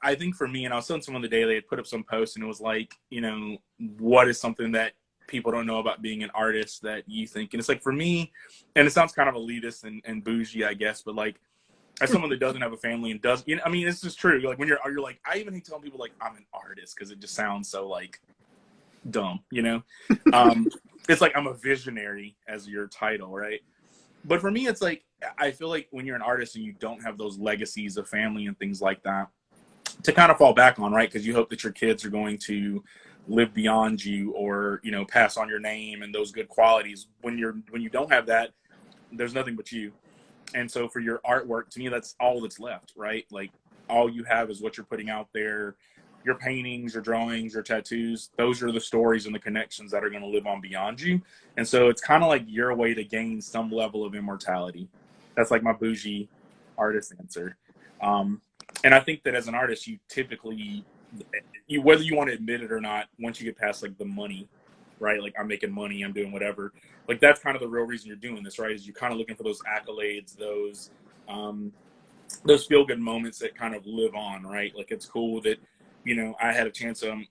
I think for me, and I was telling someone the day they had put up some posts, and it was like, you know, what is something that people don't know about being an artist that you think? And it's like, for me, and it sounds kind of elitist and bougie, I guess, but like, as someone that doesn't have a family and does, you know, I mean, it's just true. Like when you're like, I even hate telling people like I'm an artist because it just sounds so like dumb, you know. It's like I'm a visionary as your title, right? But for me, it's like I feel like when you're an artist and you don't have those legacies of family and things like that to kind of fall back on, right? Because you hope that your kids are going to live beyond you, or you know, pass on your name and those good qualities. When you don't have that, there's nothing but you. And so for your artwork, to me, that's all that's left, right? Like all you have is what you're putting out there. Your paintings, your drawings, your tattoos, those are the stories and the connections that are going to live on beyond you. And so it's kind of like your way to gain some level of immortality. That's like my bougie artist answer. And I think that as an artist, you typically, whether you want to admit it or not, once you get past like the money, right? Like I'm making money, I'm doing whatever. Like that's kind of the real reason you're doing this, right? Is you're kind of looking for those accolades, those feel good moments that kind of live on, right? Like it's cool that, you know, I had a chance and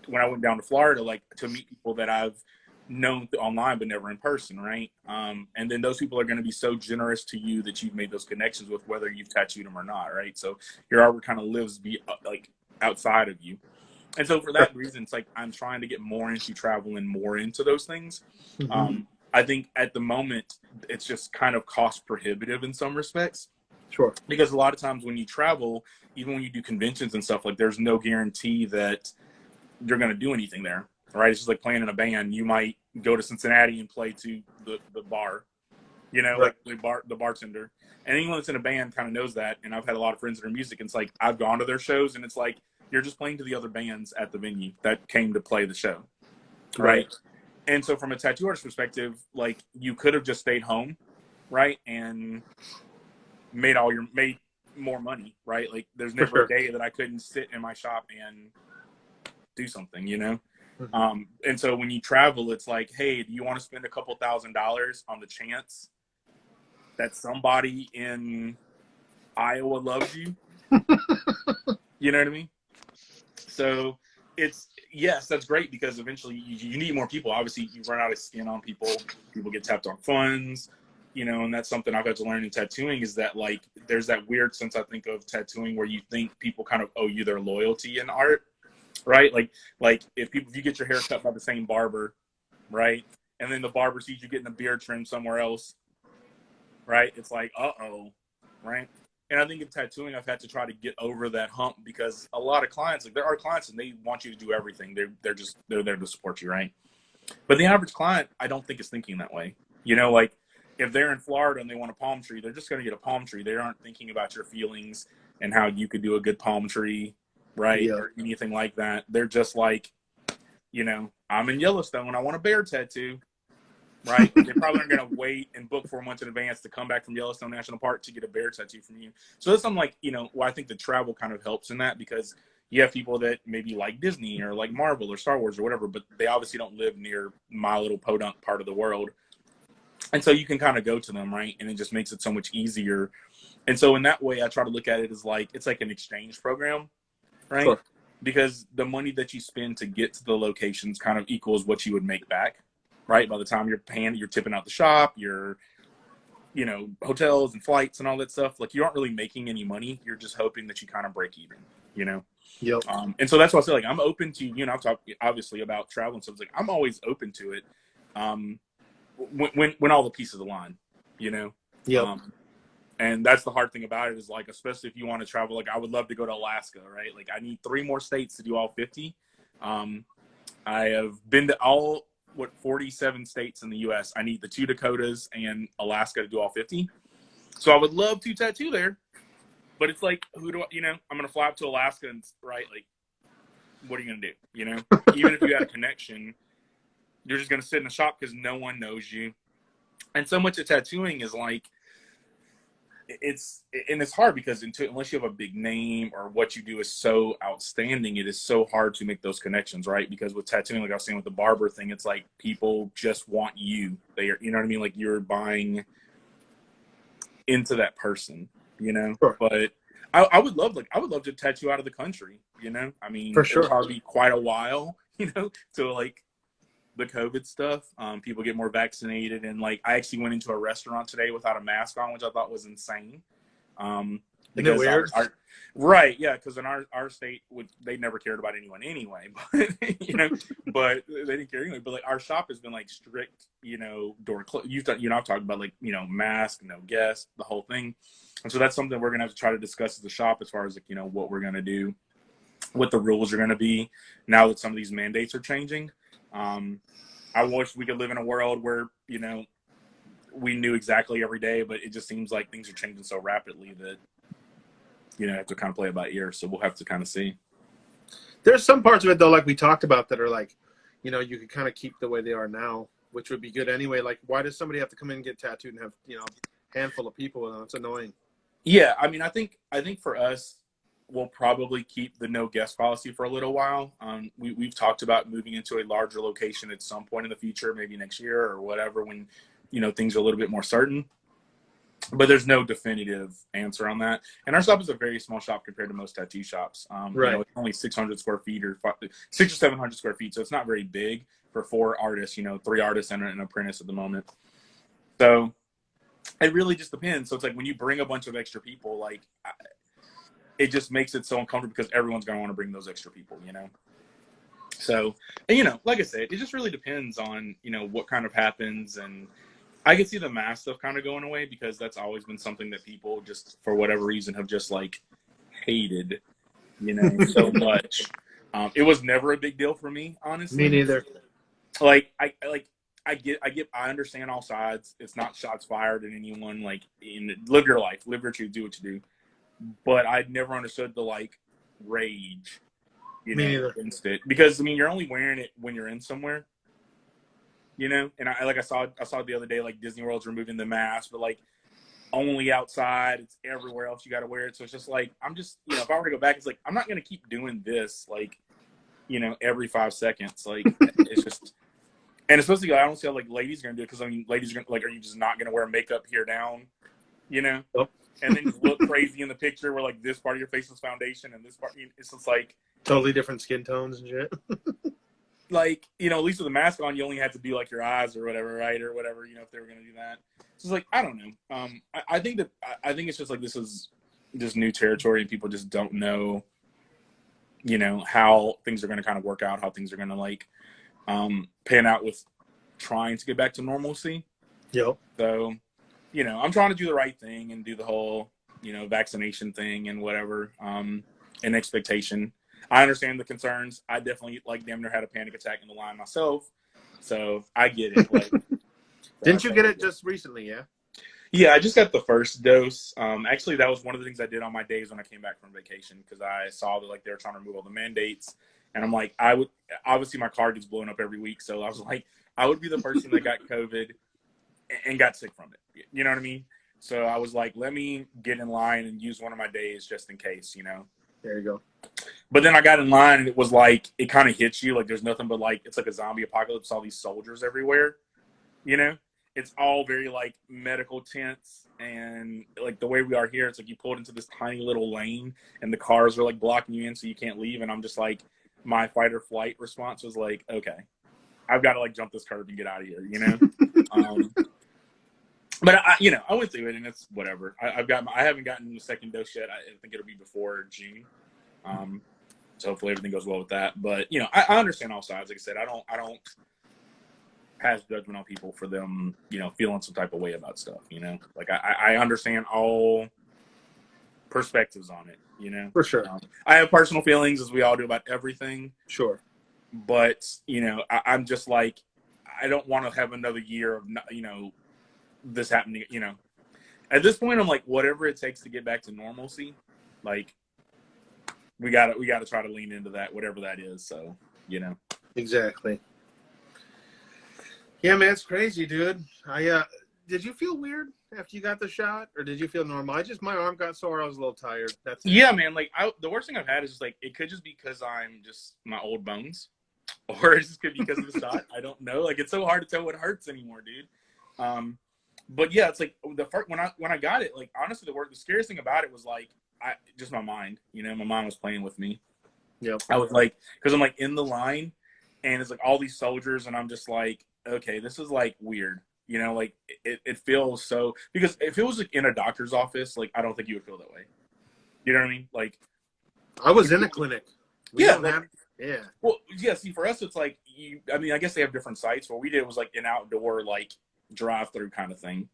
when I went down to Florida, like to meet people that I've known online but never in person, right? And then those people are going to be so generous to you that you've made those connections with, whether you've tattooed them or not, right? So your artwork kind of lives like outside of you. And so for that reason, it's like I'm trying to get more into travel and more into those things. Mm-hmm. I think at the moment, it's just kind of cost prohibitive in some respects. Sure. Because a lot of times when you travel, even when you do conventions and stuff, like there's no guarantee that you're going to do anything there, right? It's just like playing in a band. You might go to Cincinnati and play to the bar, you know, Right. like the bartender. And anyone that's in a band kind of knows that. And I've had a lot of friends that are music, and it's like I've gone to their shows, and it's like you're just playing to the other bands at the venue that came to play the show, right? And so from a tattoo artist perspective, like you could have just stayed home, right, and made more money, right? Like there's never a day that I couldn't sit in my shop and do something, you know. Mm-hmm. And so when you travel, it's like, hey, do you want to spend a couple $1,000s on the chance that somebody in Iowa loves you? You know what I mean? So it's, yes, that's great, because eventually you need more people. Obviously you run out of skin on people get tapped on funds, you know. And that's something I've had to learn in tattooing, is that like there's that weird sense, I think, of tattooing where you think people kind of owe you their loyalty in art, right? Like if you get your hair cut by the same barber, right, and then the barber sees you getting a beard trim somewhere else, right, it's like, uh-oh, right? And I think in tattooing, I've had to try to get over that hump, because a lot of clients, like there are clients and they want you to do everything. They're there to support you, right? But the average client, I don't think is thinking that way. You know, like if they're in Florida and they want a palm tree, they're just going to get a palm tree. They aren't thinking about your feelings and how you could do a good palm tree, right? Yeah. Or anything like that. They're just like, you know, I'm in Yellowstone and I want a bear tattoo, right? They probably aren't going to wait and book 4 months in advance to come back from Yellowstone National Park to get a bear tattoo from you. So that's something like, you know, well, I think the travel kind of helps in that, because you have people that maybe like Disney or like Marvel or Star Wars or whatever, but they obviously don't live near my little podunk part of the world. And so you can kind of go to them, right? And it just makes it so much easier. And so in that way, I try to look at it as like, it's like an exchange program, right? Sure. Because the money that you spend to get to the locations kind of equals what you would make back, right? By the time you're paying, you're tipping out the shop, you're, you know, hotels and flights and all that stuff. Like you aren't really making any money. You're just hoping that you kind of break even, you know? Yep. And so that's why I say, like, I'm open to, you know, I've talked obviously about travel and stuff. It's like, I'm always open to it. When all the pieces align, you know? Yep. And that's the hard thing about it, is like, especially if you want to travel, like I would love to go to Alaska, right? Like I need 3 more states to do all 50. I have been to 47 states in the US. I need the 2 Dakotas and Alaska to do all 50. So I would love to tattoo there, but it's like, who do I, you know, I'm going to fly up to Alaska and, right, like, what are you going to do? You know, even if you had a connection, you're just going to sit in a shop because no one knows you. And so much of tattooing is like, it's hard because unless you have a big name or what you do is so outstanding, it is so hard to make those connections, right? Because with tattooing, like I was saying with the barber thing, it's like people just want you. They are, you know what I mean? Like you're buying into that person, you know? Sure. But I would love to tattoo out of the country. You know, I mean, For it'll sure. probably be quite a while. You know, to like the COVID stuff. People get more vaccinated, and like I actually went into a restaurant today without a mask on, which I thought was insane. Isn't it Because weird? right, yeah, because in our state, they never cared about anyone anyway, but you know, but they didn't care anyway. But like our shop has been like strict, you know, door close. I've talked about like, you know, mask, no guests, the whole thing, and so that's something we're gonna have to try to discuss at the shop as far as like, you know, what we're gonna do, what the rules are gonna be now that some of these mandates are changing. I wish we could live in a world where, you know, we knew exactly every day, but it just seems like things are changing so rapidly that, you know, have to kind of play it by ear. So we'll have to kind of see. There's some parts of it though, like we talked about, that are like, you know, you could kind of keep the way they are now, which would be good anyway. Like, why does somebody have to come in and get tattooed and have, you know, a handful of people? And it's annoying. Yeah, I mean, I think for us, we'll probably keep the no guest policy for a little while. We've talked about moving into a larger location at some point in the future, maybe next year or whatever, when, you know, things are a little bit more certain. But there's no definitive answer on that. And our shop is a very small shop compared to most tattoo shops. Right. You know, it's only 600 square feet or 600 or 700 square feet. So it's not very big for 4 artists, you know, 3 artists and an apprentice at the moment. So it really just depends. So it's like when you bring a bunch of extra people, like it just makes it so uncomfortable because everyone's going to want to bring those extra people, you know? So, and, you know, like I said, it just really depends on, you know, what kind of happens. And I can see the mask stuff kind of going away because that's always been something that people just, for whatever reason, have just like hated, you know, so much. It was never a big deal for me, honestly. Me neither. Like, I understand all sides. It's not shots fired at anyone. Like, live your life, live your truth, do what you do. But I'd never understood the like rage, you know, against it, because I mean, you're only wearing it when you're in somewhere, you know. And I saw it the other day, like Disney World's removing the mask, but like only outside. It's everywhere else you got to wear it. So it's just like, I'm just, you know, if I were to go back, it's like I'm not gonna keep doing this, like, you know, every 5 seconds. Like it's just, and especially I don't see how like ladies are gonna do it, because I mean, ladies are gonna, like, are you just not gonna wear makeup here down, you know? Oh. And then just look crazy in the picture where like this part of your face is foundation and this part, it's just like Totally different skin tones and shit. like, you know, at least with the mask on, you only had to do like your eyes or whatever, right? Or whatever, you know, if they were going to do that. So it's like, I don't know. I think it's just like, this is just new territory and people just don't know, you know, how things are going to kind of work out, how things are going to like pan out with trying to get back to normalcy. Yep. So, you know, I'm trying to do the right thing and do the whole, you know, vaccination thing and whatever, and expectation. I understand the concerns. I definitely, like, damn near had a panic attack in the line myself. So I get it. Like, Didn't you get it just recently? Yeah. Yeah, I just got the first dose. Actually, that was one of the things I did on my days when I came back from vacation, because I saw that like they were trying to remove all the mandates, and I'm like, I would obviously my car gets blown up every week, so I was like, I would be the person that got COVID and got sick from it. You know what I mean? So I was like, let me get in line and use one of my days just in case, you know? There you go. But then I got in line and it was like, it kind of hits you. Like there's nothing but like, it's like a zombie apocalypse, all these soldiers everywhere, you know? It's all very like medical tents, and like the way we are here, it's like you pulled into this tiny little lane and the cars are like blocking you in so you can't leave. And I'm just like, my fight or flight response was like, okay, I've got to like jump this curb and get out of here, you know? But I went through it, and it's whatever. I haven't gotten the second dose yet. I think it'll be before June. So hopefully everything goes well with that. But you know, I understand all sides. Like I said, I don't pass judgment on people for them, you know, feeling some type of way about stuff. You know, like I understand all perspectives on it. You know, For sure. I have personal feelings, as we all do, about everything. Sure. But you know, I'm just like, I don't want to have another year of, you know, this happening, you know. At this point, I'm like, whatever it takes to get back to normalcy, like we gotta try to lean into that, whatever that is. So, you know. Exactly. Yeah, man, it's crazy, dude. Did you feel weird after you got the shot, or did you feel normal? My arm got sore. I was a little tired. That's it. Yeah, man. Like the worst thing I've had is just like, it could just be because I'm just my old bones, or it just could be because of the shot. I don't know. Like it's so hard to tell what hurts anymore, dude. But yeah, it's like when I got it, like honestly, the scariest thing about it was like just my mind, my mind was playing with me. Yep. I was like, because I'm like in the line, and it's like all these soldiers, and I'm just like, okay, this is like weird, like it feels so, because if it was like in a doctor's office, like I don't think you would feel that way. You know what I mean? Like, I was in a clinic. We yeah, don't have. Yeah. well, yeah. See, for us, it's like I mean, I guess they have different sites. What we did was like an outdoor like drive-through kind of thing.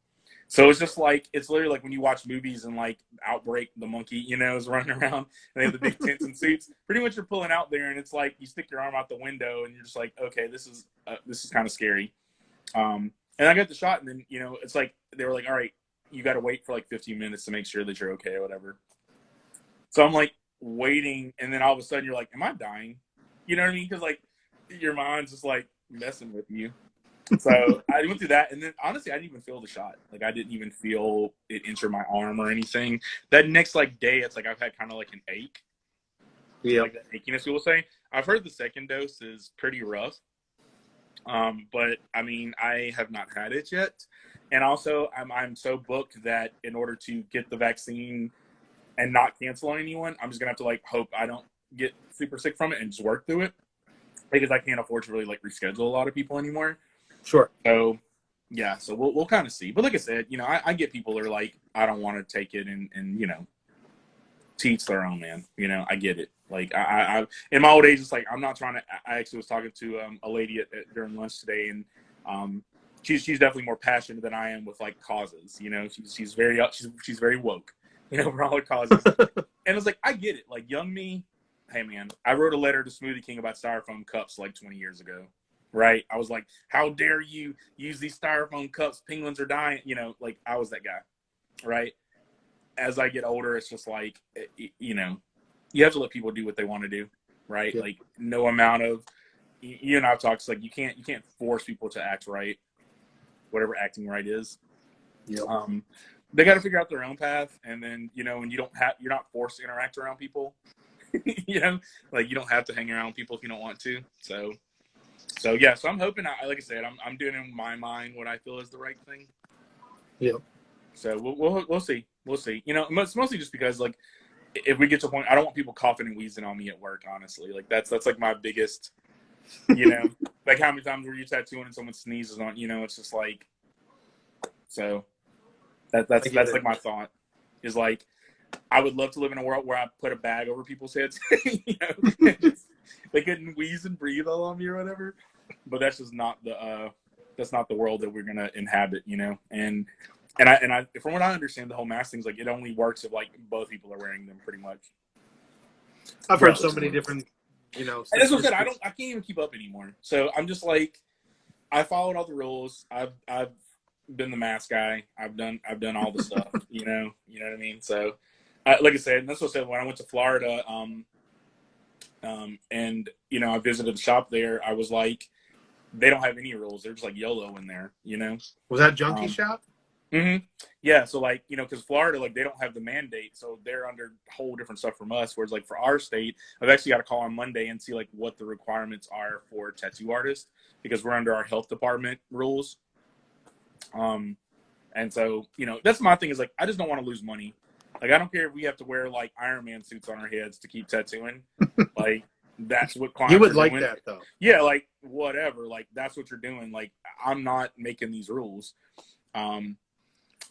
So it's just like, it's literally like when you watch movies and like Outbreak, the monkey, is running around and they have the big tents and suits. Pretty much you're pulling out there and it's like you stick your arm out the window and you're just like, okay, this is kind of scary. And I got the shot, and then, it's like, they were like, all right, you got to wait for like 15 minutes to make sure that you're okay or whatever. So I'm like waiting, and then all of a sudden you're like, am I dying? You know what I mean? Because like your mind's just like messing with you. So I went through that, and then honestly, I didn't even feel the shot. Like I didn't even feel it enter my arm or anything. That next like day, it's like I've had kind of like an ache. Yeah. Like that achiness, people say. I've heard the second dose is pretty rough. But I mean, I have not had it yet, and also I'm so booked that in order to get the vaccine and not cancel on anyone, I'm just gonna have to like hope I don't get super sick from it and just work through it, because I can't afford to really like reschedule a lot of people anymore. Sure. So yeah, so we'll kind of see. But like I said, I get people that are like, I don't want to take it, and teach their own, man. I get it. Like I in my old age, it's like I'm not trying to. I actually was talking to a lady during lunch today, and she's definitely more passionate than I am with like causes. She's very she's very woke. For all her causes, and it's like I get it. Like young me, hey man, I wrote a letter to Smoothie King about styrofoam cups like 20 years ago. Right? I was like, how dare you use these styrofoam cups? Penguins are dying. Like I was that guy. Right? As I get older, it's just like, you have to let people do what they want to do. Right? Yeah. Like no amount of, you and I've talked, it's like you can't force people to act right, whatever acting right is. Yeah. They got to figure out their own path. And then, and you're not forced to interact around people, like you don't have to hang around people if you don't want to. So yeah, so I'm hoping, like I said, I'm doing in my mind what I feel is the right thing. Yeah. So we'll see. We'll see. It's mostly just because like if we get to a point, I don't want people coughing and wheezing on me at work. Honestly, like that's like my biggest. Like how many times were you tattooing and someone sneezes on? It's just like. So that's like my thought is like, I would love to live in a world where I put a bag over people's heads. They couldn't wheeze and breathe all on me or whatever. But that's just not the world that we're gonna inhabit, And I from what I understand, the whole mask thing's like it only works if like both people are wearing them, pretty much. I've heard so many different, And that's what I said. I can't even keep up anymore. So I'm just like, I followed all the rules. I've been the mask guy. I've done all the stuff. You know what I mean. So, like I said, and that's what I said when I went to Florida. And I visited the shop there. I was like, they don't have any rules. They're just like YOLO in there. Was that Junkie Shop? Mm-hmm. Yeah. So like, because Florida, like they don't have the mandate, so they're under whole different stuff from us. Whereas like for our state, I've actually got to call on Monday and see like what the requirements are for tattoo artists, because we're under our health department rules. And so, that's my thing is like, I just don't want to lose money. Like, I don't care if we have to wear like Iron Man suits on our heads to keep tattooing. Like, that's what clients You would are like doing. that though. Yeah, like whatever. Like that's what you're doing. Like I'm not making these rules.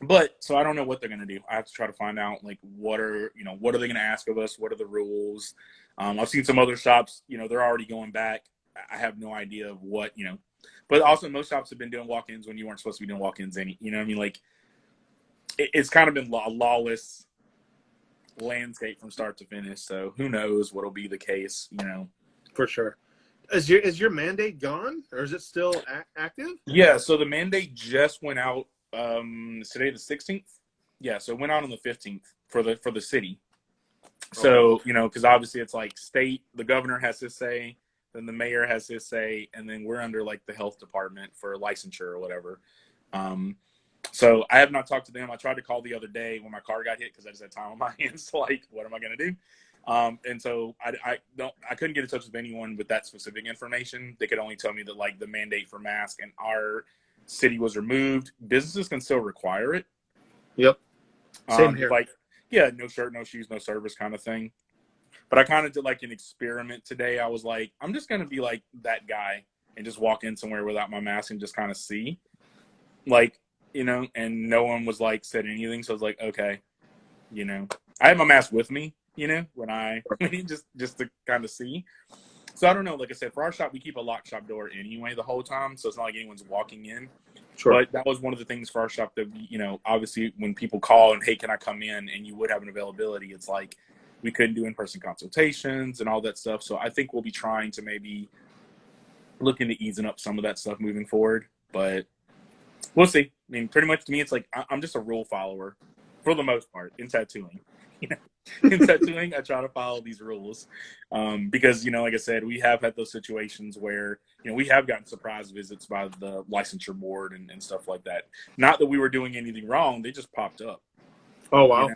But so I don't know what they're gonna do. I have to try to find out like what are they gonna ask of us? What are the rules? I've seen some other shops, they're already going back. I have no idea of what, But also most shops have been doing walk-ins when you weren't supposed to be doing walk-ins any, what I mean? Like it's kind of been a lawless landscape from start to finish. So who knows what'll be the case, For sure. Is your mandate gone, or is it still active? Yeah. So the mandate just went out today, the 16th. Yeah. So it went out on the 15th for the city. So, because obviously it's like state, the governor has his say, then the mayor has his say, and then we're under like the health department for licensure or whatever. So I have not talked to them. I tried to call the other day when my car got hit because I just had time on my hands. Like, what am I going to do? And so I couldn't get in touch with anyone with that specific information. They could only tell me that like the mandate for mask in our city was removed. Businesses can still require it. Yep. Same here. yeah, no shirt, no shoes, no service kind of thing. But I kind of did like an experiment today. I was like, I'm just gonna be like that guy and just walk in somewhere without my mask and just kind of see, like, and no one was like said anything. So I was like, okay, I had my mask with me, when I just to kind of see. So I don't know. Like I said, for our shop, we keep a locked shop door anyway the whole time, so it's not like anyone's walking in. Sure. But that was one of the things for our shop that, obviously when people call and, hey, can I come in? And you would have an availability. It's like we couldn't do in-person consultations and all that stuff. So I think we'll be trying to maybe look into easing up some of that stuff moving forward. But we'll see. I mean, pretty much to me, it's like I'm just a rule follower for the most part in tattooing. In tattooing, I try to follow these rules because, like I said, we have had those situations where, we have gotten surprise visits by the licensure board and stuff like that. Not that we were doing anything wrong. They just popped up. Oh, wow.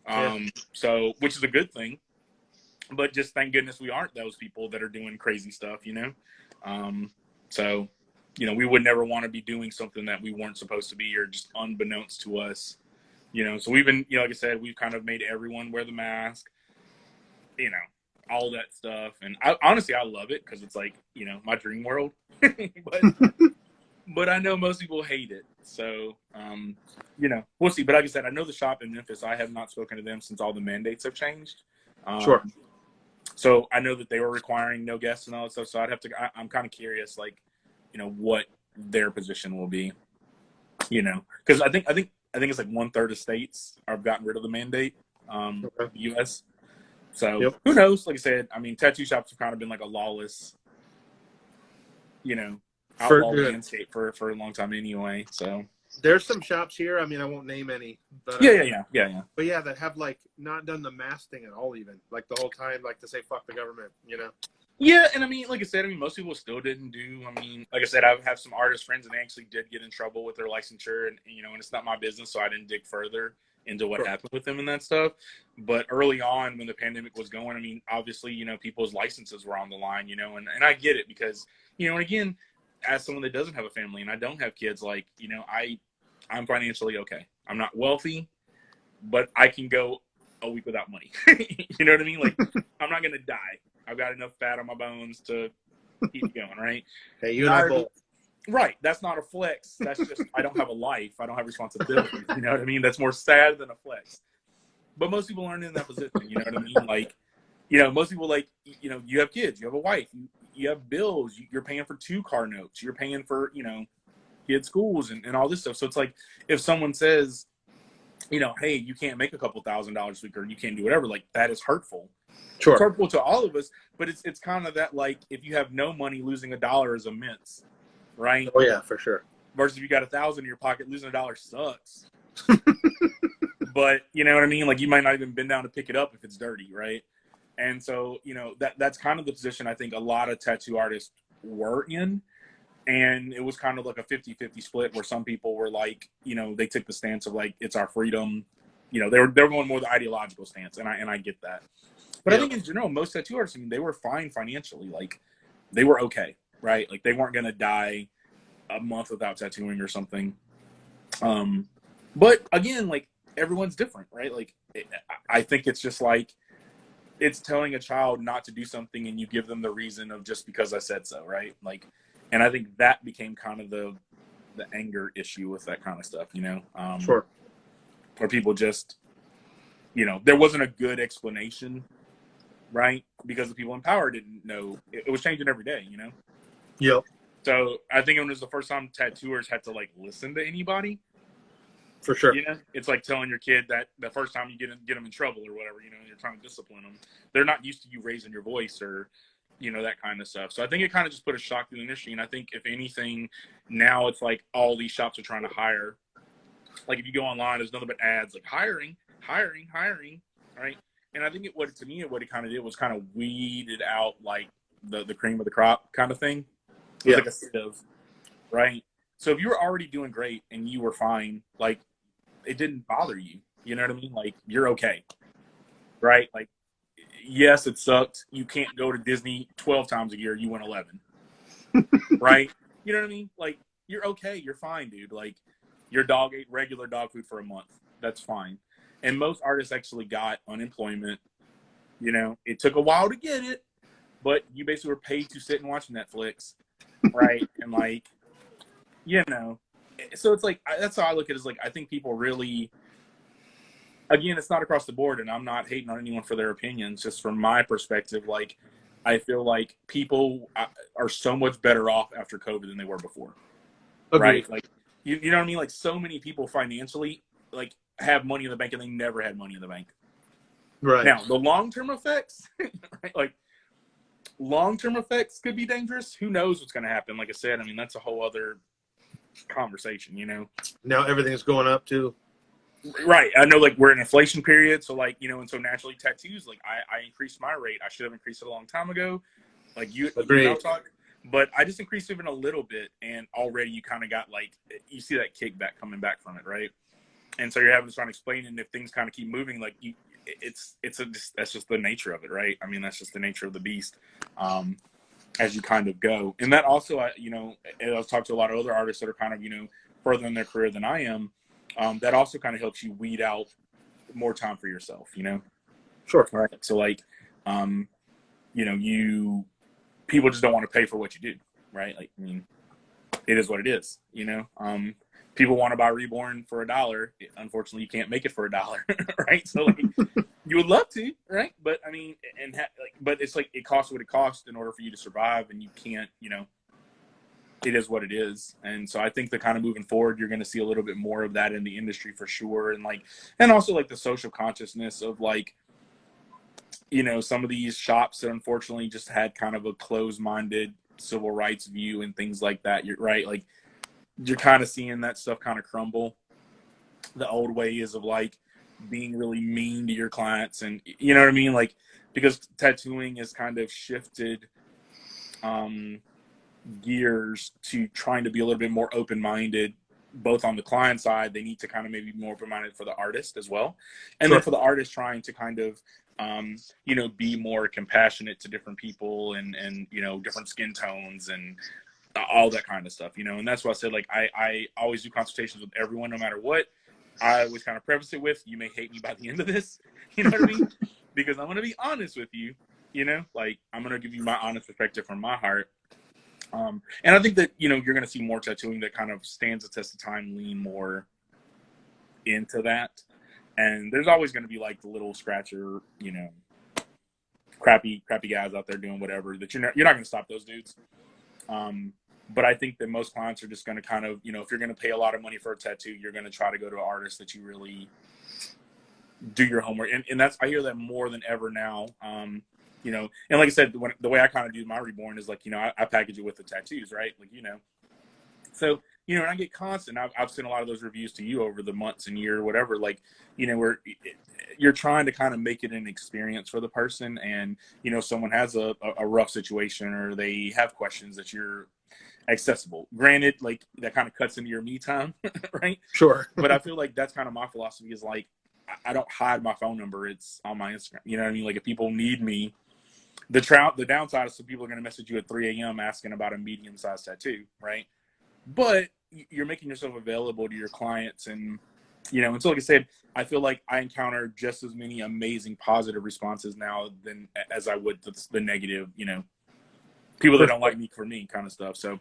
Yeah. So, which is a good thing. But just thank goodness we aren't those people that are doing crazy stuff, So, we would never want to be doing something that we weren't supposed to be or just unbeknownst to us. So we've been, like I said, we've kind of made everyone wear the mask, all that stuff. And honestly, I love it because it's like, my dream world. but I know most people hate it. So, we'll see. But like I said, I know the shop in Memphis. I have not spoken to them since all the mandates have changed. Sure. So I know that they were requiring no guests and all that stuff. So I'm kind of curious, like, what their position will be, because I think it's like 1/3 of states have gotten rid of the mandate, Okay. the U.S. So Yep. Who knows? Like I said, I mean, tattoo shops have kind of been like a lawless, outlaw landscape for a long time anyway. So there's some shops here. I mean, I won't name any, but yeah. But yeah, that have like not done the mask thing at all, even like the whole time, like to say fuck the government, Yeah, and I mean, like I said, most people still didn't do. I mean, like I said, I have some artist friends, and they actually did get in trouble with their licensure, and and it's not my business, so I didn't dig further into what happened with them and that stuff. But early on, when the pandemic was going, I mean, obviously, people's licenses were on the line, and I get it because, and again, as someone that doesn't have a family and I don't have kids, like, I'm financially okay. I'm not wealthy, but I can go a week without money. You know what I mean? Like, I'm not gonna die. I've got enough fat on my bones to keep going, right? Hey, you and I both. Right. That's not a flex. That's just, I don't have a life. I don't have responsibility. You know what I mean? That's more sad than a flex. But most people aren't in that position. You know what I mean? Like, most people, like, you have kids, you have a wife, you have bills, you're paying for 2 car notes, you're paying for, kids' schools and all this stuff. So it's like, if someone says, hey, you can't make a couple $1,000s a week or you can't do whatever, like, that is hurtful. Sure. It's hurtful to all of us, but it's kind of that, like, if you have no money, losing $1 is immense, right? Oh yeah, for sure. Versus if you got 1,000 in your pocket, losing $1 sucks. But you know what I mean? Like, you might not even bend down to pick it up if it's dirty, right? And so, that's kind of the position I think a lot of tattoo artists were in. And it was kind of like a 50-50 split where some people were like, they took the stance of like, it's our freedom. They're going more the ideological stance, and I get that. But I think in general, most tattoo artists, I mean, they were fine financially. Like, they were okay, right? Like, they weren't going to die a month without tattooing or something. But again, like, everyone's different, right? Like, I think it's just like, it's telling a child not to do something and you give them the reason of just because I said so, right? Like, and I think that became kind of the anger issue with that kind of stuff, Sure. Where people just, there wasn't a good explanation, right? Because the people in power didn't know. It was changing every day, Yep. So I think it was the first time tattooers had to like listen to anybody. For sure. It's like telling your kid that the first time you get them in trouble or whatever, you're trying to discipline them. They're not used to you raising your voice or, that kind of stuff. So I think it kind of just put a shock to the industry. And I think if anything, now it's like all these shops are trying to hire. Like, if you go online, there's nothing but ads like hiring, right? And I think what it kind of did was kind of weeded out like the cream of the crop kind of thing. It was like a sieve, right? So if you were already doing great and you were fine, like, it didn't bother you. You know what I mean? Like, you're okay, right? Like, yes, it sucked. You can't go to Disney 12 times a year. You went 11, right? You know what I mean? Like, you're okay. You're fine, dude. Like, your dog ate regular dog food for a month. That's fine. And most artists actually got unemployment. You know, it took a while to get it, but you basically were paid to sit and watch Netflix, right? And like, you know, so it's like that's how I look at it. Is like I think people really, again, it's not across the board, and I'm not hating on anyone for their opinions. Just from my perspective, like I feel like people are so much better off after COVID than they were before, Agreed. right? Like you know what I mean? Like so many people financially like have money in the bank and they never had money in the bank. Right. Now the long-term effects, right? Like long-term effects could be dangerous. Who knows what's going to happen? Like I said, I mean that's a whole other conversation, you know. Now everything's going up too. Right. I know, like, we're in inflation period, so, like, you know, and so naturally tattoos, like, I increased my rate. I should have increased it a long time ago. Like, you know, but I just increased even a little bit, and already you kind of got, like, you see that kickback coming back from it, right? And so you're having to try and explain, and if things kind of keep moving, like, that's just the nature of it, right? I mean, that's just the nature of the beast as you kind of go. And that also, you know, I've talked to a lot of other artists that are kind of, you know, further in their career than I am. That also kind of helps you weed out more time for yourself, you know? Sure. Right. So like, you know, people just don't want to pay for what you do, right? Like, I mean, it is what it is, you know? People want to buy Reborn for $1. Unfortunately, you can't make it for $1, right? So like, you would love to, right? But I mean, but it's like, it costs what it costs in order for you to survive, and you can't, you know, it is what it is. And so I think that kind of moving forward, you're going to see a little bit more of that in the industry for sure. And like, and also like the social consciousness of like, you know, some of these shops that unfortunately just had kind of a closed-minded civil rights view and things like that. You're right. Like you're kind of seeing that stuff kind of crumble. The old ways of like being really mean to your clients, and you know what I mean? Like, because tattooing has kind of shifted, gears to trying to be a little bit more open-minded, both on the client side. They need to kind of maybe be more open-minded for the artist as well, and Sure. then for the artist trying to kind of you know, be more compassionate to different people and you know, different skin tones and all that kind of stuff, you know. And that's why I said, like, I always do consultations with everyone no matter what. I always kind of preface it with, you may hate me by the end of this, you know what I mean? Because I'm going to be honest with you, you know, like I'm going to give you my honest perspective from my heart. And I think that, you know, you're going to see more tattooing that kind of stands the test of time, lean more into that. And there's always going to be like the little scratcher, you know, crappy guys out there doing whatever that you're not going to stop those dudes. But I think that most clients are just going to kind of, you know, if you're going to pay a lot of money for a tattoo, you're going to try to go to an artist that you really do your homework. And that's, I hear that more than ever now. You know, and like I said, the way I kind of do my Reborn is like, you know, I package it with the tattoos, right? Like, you know, so, you know, and I get constant, I've sent a lot of those reviews to you over the months and year, whatever, like, you know, where you're trying to kind of make it an experience for the person. And, you know, someone has a rough situation or they have questions, that you're accessible. Granted, like that kind of cuts into your me time, right? Sure. But I feel like that's kind of my philosophy, is like, I don't hide my phone number. It's on my Instagram. You know what I mean? Like if people need me, the downside is some people are going to message you at 3 a.m. asking about a medium-sized tattoo, right? But you're making yourself available to your clients. And, you know, and so like I said, I feel like I encounter just as many amazing positive responses now than as I would the negative, you know, people that don't like me for me kind of stuff. So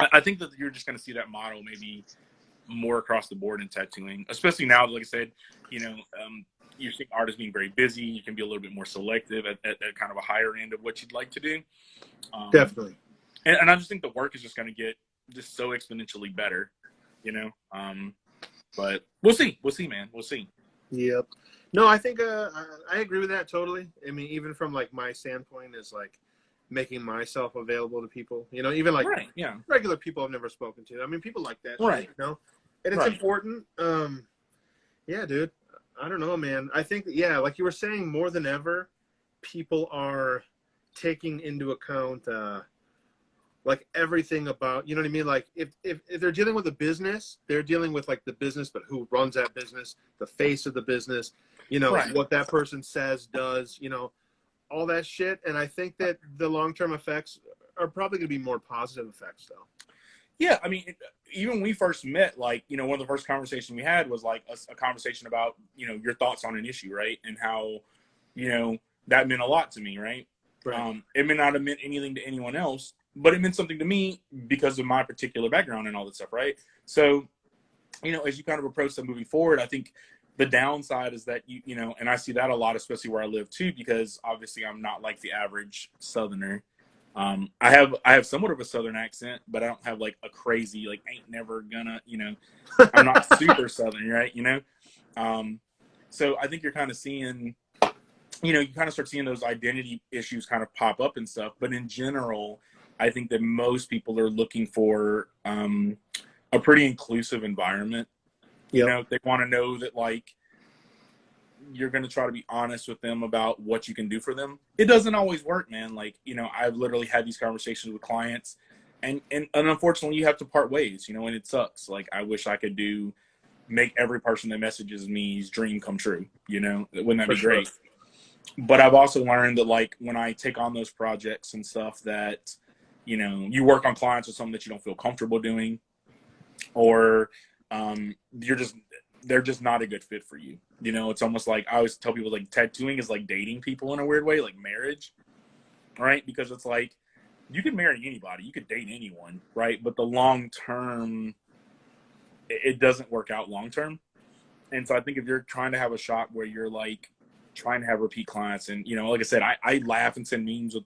I think that you're just going to see that model maybe more across the board in tattooing, especially now, like I said, you know, you're seeing artists being very busy. You can be a little bit more selective at kind of a higher end of what you'd like to do. Definitely. And I just think the work is just going to get just so exponentially better, you know. But we'll see, man. We'll see. Yep. No, I think I agree with that totally. I mean, even from like my standpoint is like making myself available to people, you know, even like right, yeah, regular people I've never spoken to. I mean, people like that, right? Shit, you know, and it's right. important. Yeah, dude. I don't know, man. I think, yeah, like you were saying, more than ever, people are taking into account like everything about, you know what I mean? Like if they're dealing with a business, they're dealing with like the business, but who runs that business, the face of the business, you know, right. what that person says, does, you know, all that shit. And I think that the long-term effects are probably going to be more positive effects, though. Yeah, I mean, even when we first met, like, you know, one of the first conversations we had was like a conversation about, you know, your thoughts on an issue, right? And how, you know, that meant a lot to me, right? Right. It may not have meant anything to anyone else, but it meant something to me because of my particular background and all that stuff, right? So, you know, as you kind of approach that moving forward, I think the downside is that you know, and I see that a lot, especially where I live too, because obviously I'm not like the average Southerner. I have somewhat of a Southern accent, but I don't have like a crazy like ain't never gonna, you know, I'm not super Southern, right? You know, so I think you're kind of seeing, you know, you kind of start seeing those identity issues kind of pop up and stuff. But in general, I think that most people are looking for a pretty inclusive environment. You Yep. know, they want to know that like you're going to try to be honest with them about what you can do for them. It doesn't always work, man. Like, you know, I've literally had these conversations with clients and unfortunately you have to part ways, you know, and it sucks. Like, I wish I could make every person that messages me's dream come true, you know, wouldn't that For be sure. great? But I've also learned that like when I take on those projects and stuff that, you know, you work on clients with something that you don't feel comfortable doing, or you're just they're just not a good fit for you. You know, it's almost like I always tell people like tattooing is like dating people in a weird way, like marriage, right? Because it's like you can marry anybody, you could date anyone, right? But the long term, it doesn't work out long term. And so I think if you're trying to have a shop where you're like trying to have repeat clients, and you know, like I said, I laugh and send memes with,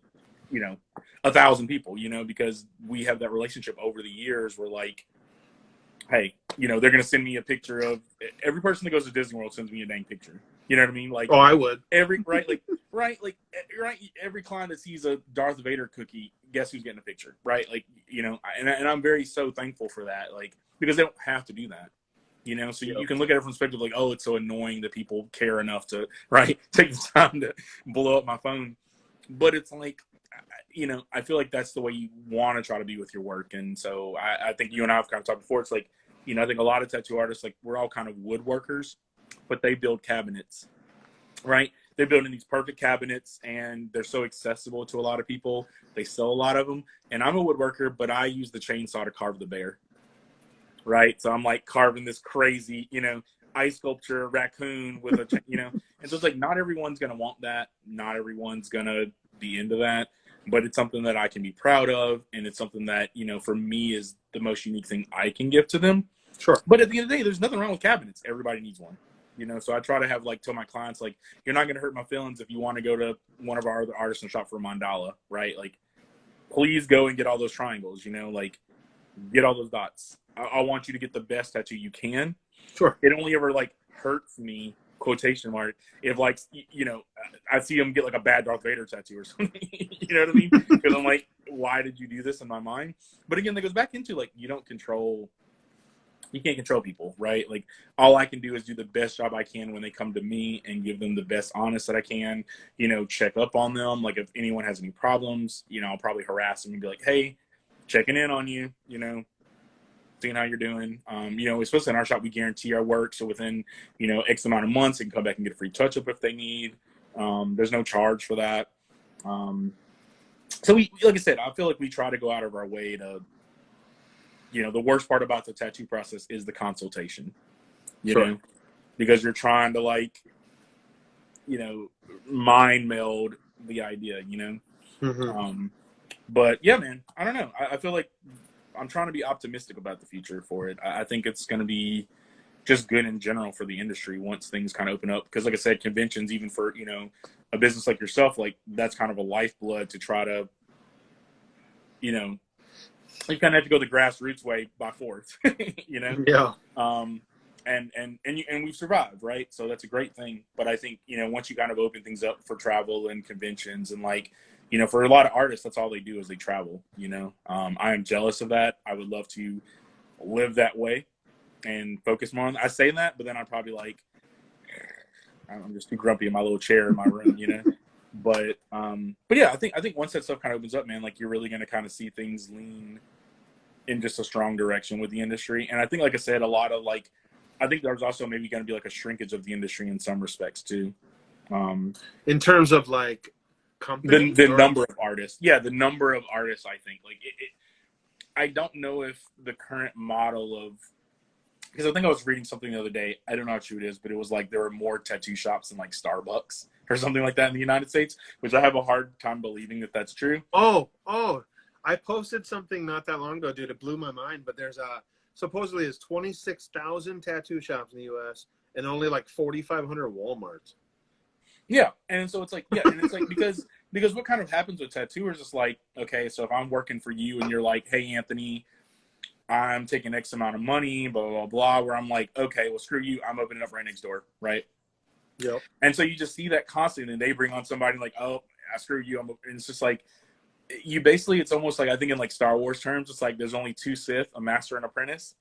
you know, 1,000 people, you know, because we have that relationship over the years where like, hey, you know, they're going to send me a picture of every person that goes to Disney World sends me a dang picture. You know what I mean? Like Oh, I would. every client that sees a Darth Vader cookie, guess who's getting a picture, right? Like, you know, and I'm very so thankful for that, like, because they don't have to do that, you know. So Yep. you can look at it from perspective like, oh, it's so annoying that people care enough to, right, take the time to blow up my phone. But it's like, you know, I feel like that's the way you want to try to be with your work. And so I think you and I have kind of talked before. It's like, you know, I think a lot of tattoo artists, like, we're all kind of woodworkers, but they build cabinets, right? They're building these perfect cabinets and they're so accessible to a lot of people. They sell a lot of them. And I'm a woodworker, but I use the chainsaw to carve the bear, right? So I'm like carving this crazy, you know, ice sculpture raccoon with a, you know, and so it's like, not everyone's going to want that. Not everyone's going to be into that, but it's something that I can be proud of. And it's something that, you know, for me is the most unique thing I can give to them. Sure. But at the end of the day, there's nothing wrong with cabinets. Everybody needs one, you know? So I try to have like, tell my clients, like, you're not going to hurt my feelings if you want to go to one of our other artists and shop for a mandala, right? Like, please go and get all those triangles, you know, like, get all those dots. I want you to get the best tattoo you can. Sure. It only ever like hurts me, quotation mark, if like, you know, I see them get like a bad Darth Vader tattoo or something. You know what I mean? Because I'm like, why did you do this in my mind? But again, that goes back into like, you can't control people, right? Like, all I can do is do the best job I can when they come to me and give them the best honest that I can, you know, check up on them. Like, if anyone has any problems, you know, I'll probably harass them and be like, hey, checking in on you, you know, seeing how you're doing. You know, especially in our shop, we guarantee our work. So within, you know, X amount of months, they can come back and get a free touch up if they need. There's no charge for that. So we, like I said, I feel like we try to go out of our way to, you know, the worst part about the tattoo process is the consultation, you Sure. know, because you're trying to like, you know, mind meld the idea, you know? Mm-hmm. But yeah, man, I don't know. I feel like I'm trying to be optimistic about the future for it. I think it's going to be just good in general for the industry once things kind of open up. Because like I said, conventions, even for, you know, a business like yourself, like, that's kind of a lifeblood to try to, you know, you kind of have to go the grassroots way by force, you know? Yeah. And we've survived, right? So that's a great thing. But I think, you know, once you kind of open things up for travel and conventions and like, you know, for a lot of artists, that's all they do is they travel, you know? I am jealous of that. I would love to live that way and focus more on, I say that, but then I'm probably like, I'm just too grumpy in my little chair in my room, you know? But yeah, I think once that stuff kind of opens up, man, like, you're really going to kind of see things lean in just a strong direction with the industry. And I think, like I said, a lot of like, I think there's also maybe going to be like a shrinkage of the industry in some respects too. In terms of like companies, the number of artists, yeah, the number of artists. I think like I don't know if the current model of, because I think I was reading something the other day. I don't know how true it is, but it was like there were more tattoo shops than like Starbucks or something like that in the United States, which I have a hard time believing that that's true. Oh, I posted something not that long ago, dude. It blew my mind. But there's supposedly there's 26,000 tattoo shops in the U.S. and only like 4,500 Walmarts. Yeah, and so it's like, yeah, and it's like because what kind of happens with tattooers is like, okay, so if I'm working for you and you're like, hey, Anthony, I'm taking X amount of money, blah blah blah, where I'm like, okay, well, screw you, I'm opening up right next door, right? Yep. And so you just see that constantly, and they bring on somebody like, oh, I screw you, and it's just like, you basically, it's almost like, I think in like Star Wars terms, it's like there's only two Sith, a master and apprentice.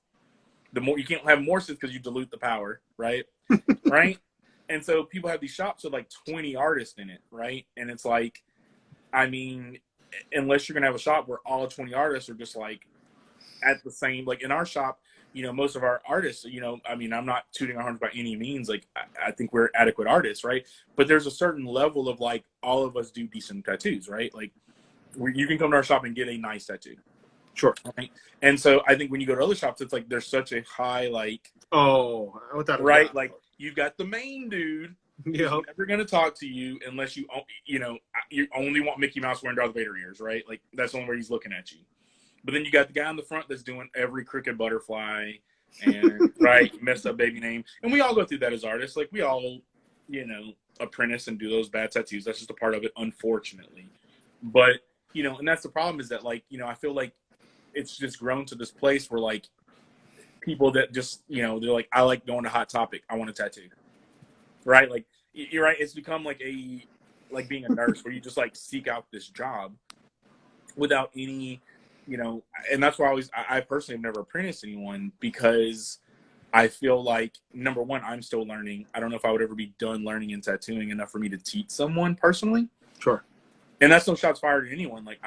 The more you can't have more Sith because you dilute the power, right? Right? And so people have these shops with like 20 artists in it, right? And it's like, I mean, unless you're gonna have a shop where all 20 artists are just like at the same, like in our shop, you know, most of our artists, you know, I mean, I'm not tooting our horns by any means. Like, I think we're adequate artists, right? But there's a certain level of like, all of us do decent tattoos, right? Like, you can come to our shop and get a nice tattoo. Sure. Right? And so I think when you go to other shops, it's like there's such a high, like, Oh, without a right? doubt. Like, you've got the main dude who's Yep. never going to talk to you unless you know, you only want Mickey Mouse wearing Darth Vader ears, right? Like, that's the only way he's looking at you. But then you got the guy in the front that's doing every crooked butterfly and right, messed up baby name. And we all go through that as artists. Like, we all, you know, apprentice and do those bad tattoos. That's just a part of it, unfortunately. But, you know, and that's the problem, is that, like, you know, I feel like it's just grown to this place where, like, people that just, you know, they're like, I like going to Hot Topic, I want a tattoo. Right? Like, you're right. It's become like like being a nurse where you just like seek out this job without any, you know, and that's why I personally have never apprenticed anyone, because I feel like, number one, I'm still learning. I don't know if I would ever be done learning and tattooing enough for me to teach someone personally. Sure. And that's no shots fired at anyone. Like,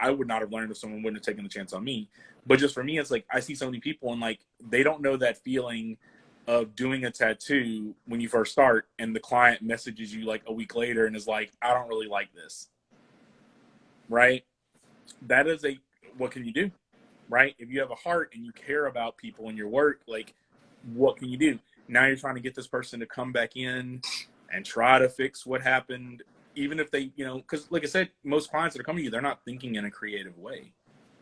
I would not have learned if someone wouldn't have taken the chance on me. But just for me, it's like, I see so many people and like, they don't know that feeling of doing a tattoo when you first start and the client messages you like a week later and is like, I don't really like this. Right? That is what can you do? Right? If you have a heart and you care about people in your work, like, what can you do? Now you're trying to get this person to come back in and try to fix what happened, even if they, you know, because like I said, most clients that are coming to you, they're not thinking in a creative way.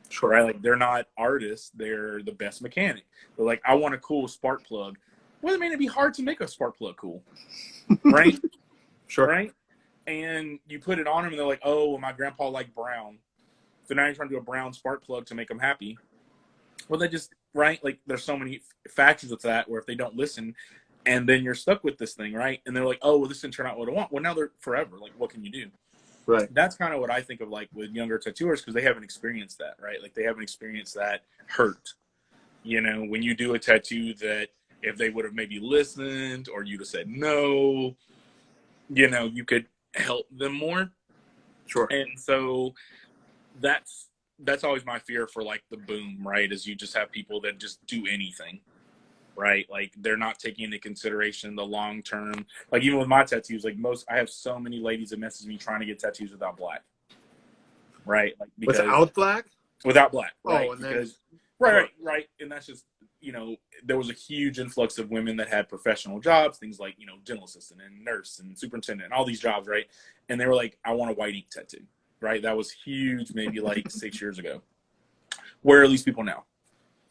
Sure. Right? Like, they're not artists, they're the best mechanic. They're like, I want a cool spark plug. Well, it may be hard to make a spark plug cool. Right? Sure. Right? And you put it on them and they're like, oh, well, my grandpa liked brown. So now you're trying to do a brown spark plug to make them happy. Well, they just, right? Like, there's so many factors with that where if they don't listen, and then you're stuck with this thing, right? And they're like, oh, well, this didn't turn out what I want. Well, now they're forever. Like, what can you do? Right. That's kind of what I think of, like, with younger tattooers, because they haven't experienced that, right? Like, they haven't experienced that hurt. You know, when you do a tattoo that if they would have maybe listened or you'd have said no, you know, you could help them more. Sure. And so that's always my fear for, like, the boom, right? Is you just have people that just do anything, right? Like, they're not taking into consideration the long term. Like, even with my tattoos, like, I have so many ladies that message me trying to get tattoos without black, right? Like, because Without black? without black, right? Oh, and because then, right, and that's just, you know, there was a huge influx of women that had professional jobs, things like, you know, dental assistant and nurse and superintendent and all these jobs, right? And they were like, I want a white ink tattoo. Right, that was huge maybe like 6 years ago. Where are these people now?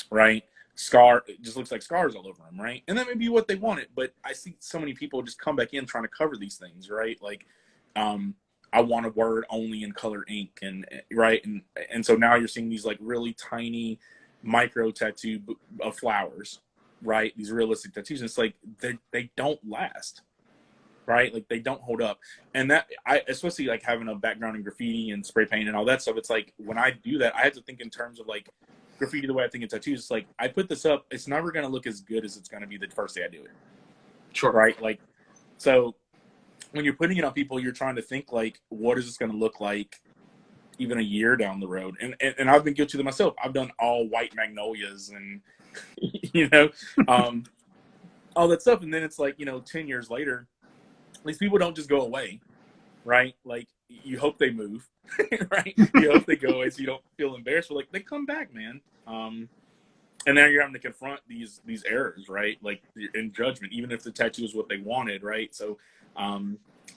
Right, it just looks like scars all over them, right? And that may be what they wanted, but I see so many people just come back in trying to cover these things, right? Like, I want a word only in color ink, and right, and so now you're seeing these like really tiny micro tattoo of flowers, right? These realistic tattoos, and it's like they don't last. Right? Like, they don't hold up. And that, especially like having a background in graffiti and spray paint and all that stuff, it's like, when I do that, I have to think in terms of like graffiti the way I think in tattoos. It's like, I put this up, it's never going to look as good as it's going to be the first day I do it. Sure. Right? Like, so when you're putting it on people, you're trying to think like, what is this going to look like even a year down the road? And I've been guilty of it myself. I've done all white magnolias and, you know, all that stuff. And then it's like, you know, 10 years later, these people don't just go away, right? Like, you hope they move, right? You hope they go away so you don't feel embarrassed. But like they come back, man. And now you're having to confront these errors, right? Like in judgment, even if the tattoo is what they wanted, right? So,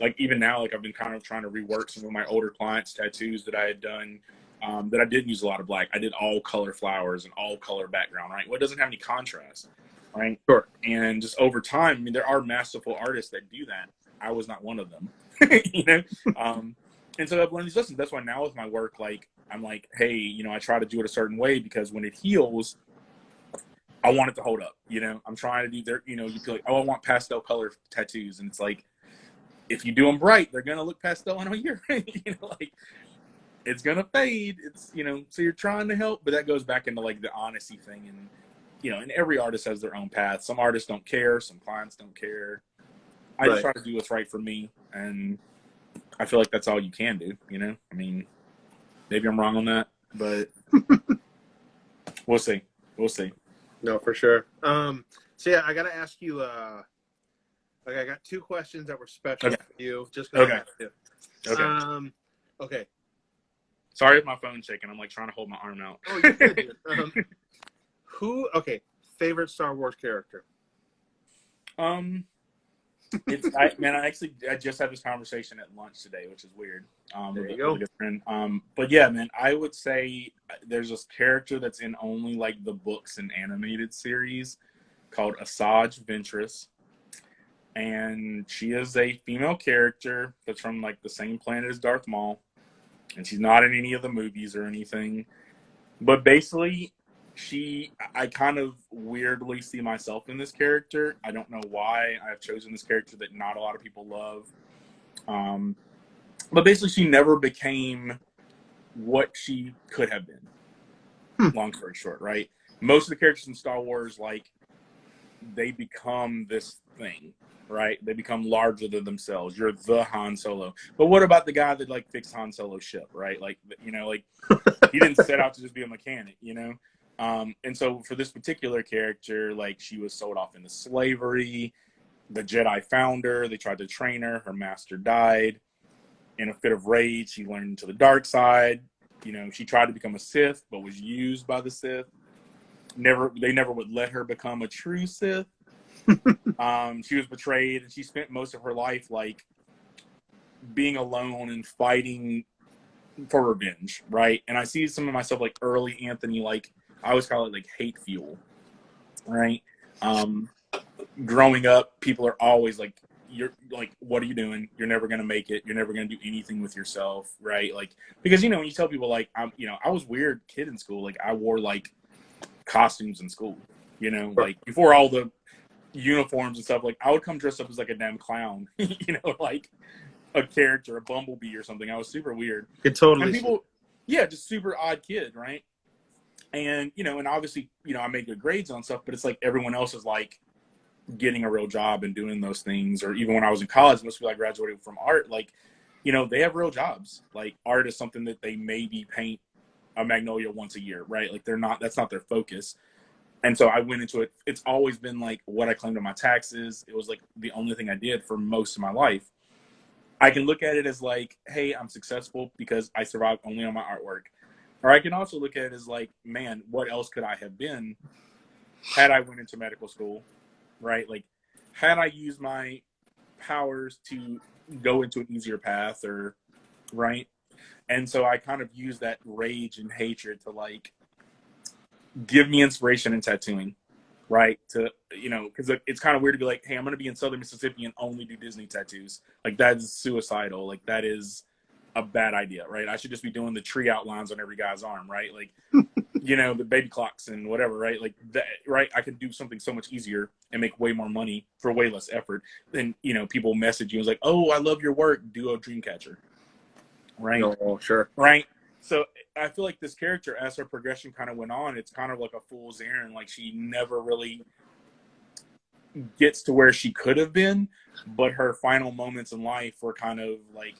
like even now, like I've been kind of trying to rework some of my older clients' tattoos that I had done, that I didn't use a lot of black. I did all color flowers and all color background, right? Well, it doesn't have any contrast, right? Sure. And just over time, I mean, there are masterful artists that do that. I was not one of them, you know. And so I've learned these lessons. That's why now with my work, like I'm like, hey, you know, I try to do it a certain way because when it heals, I want it to hold up. You know, I'm trying to do there. You know, you feel like, oh, I want pastel color tattoos, and it's like, if you do them bright, they're gonna look pastel in a year. You know, like it's gonna fade. It's, you know, so you're trying to help, but that goes back into like the honesty thing, and you know, and every artist has their own path. Some artists don't care. Some clients don't care. I just try to do what's right for me, and I feel like that's all you can do. You know, I mean, maybe I'm wrong on that, but we'll see. We'll see. No, for sure. So yeah, I gotta ask you. Like I got 2 questions that were special for you. Just because I have to. Okay. Okay. Sorry if my phone's shaking. I'm like trying to hold my arm out. Oh, you're good, dude. Okay, favorite Star Wars character? I just had this conversation at lunch today, which is weird. There you go. With a good friend. But yeah, man, I would say there's this character that's in only like the books and animated series called Asajj Ventress. And she is a female character that's from like the same planet as Darth Maul. And she's not in any of the movies or anything. But basically, I kind of weirdly see myself in this character. I don't know why I've chosen this character that not a lot of people love. But basically, she never became what she could have been. Long story short, right? Most of the characters in Star Wars, like, they become this thing, right? They become larger than themselves. You're the Han Solo. But what about the guy that, like, fixed Han Solo's ship, right? Like, you know, like, he didn't set out to just be a mechanic, you know? And so for this particular character, like, she was sold off into slavery. The Jedi found her. They tried to train her. Her master died. In a fit of rage, she learned to the dark side. You know, she tried to become a Sith, but was used by the Sith. They never would let her become a true Sith. She was betrayed, and she spent most of her life, like, being alone and fighting for revenge, right? And I see some of myself, like, early Anthony, like, I always call it, like, hate fuel, right? Growing up, people are always like, you're like, what are you doing? You're never going to make it. You're never going to do anything with yourself, right? Like, because, you know, when you tell people, like, I was a weird kid in school. Like, I wore, like, costumes in school, you know, like, before all the uniforms and stuff, like, I would come dressed up as, like, a damn clown, you know, like a character, a bumblebee or something. I was super weird. It totally. And people, yeah, just super odd kid, right? And, you know, and obviously, you know, I made good grades on stuff, but it's like everyone else is, like, getting a real job and doing those things. Or even when I was in college, most people I graduated from art, like, you know, they have real jobs. Like, art is something that they maybe paint a magnolia once a year, right? Like, that's not their focus. And so I went into it. It's always been like what I claimed on my taxes. It was like the only thing I did for most of my life. I can look at it as like, hey, I'm successful because I survived only on my artwork. Or I can also look at it as like, man, what else could I have been had I went into medical school, right? Like, had I used my powers to go into an easier path, or, right? And so I kind of use that rage and hatred to, like, give me inspiration in tattooing, right? To, you know, because it's kind of weird to be like, hey, I'm going to be in Southern Mississippi and only do Disney tattoos. Like, that is suicidal. Like, that is a bad idea, right? I should just be doing the tree outlines on every guy's arm, right? Like, you know, the baby clocks and whatever, right? Like that, right? I could do something so much easier and make way more money for way less effort than, you know, people message you and it's like, oh, I love your work. Do a dream catcher, right? Oh, sure. Right. So I feel like this character, as her progression kind of went on, it's kind of like a fool's errand. Like, she never really gets to where she could have been, but her final moments in life were kind of like,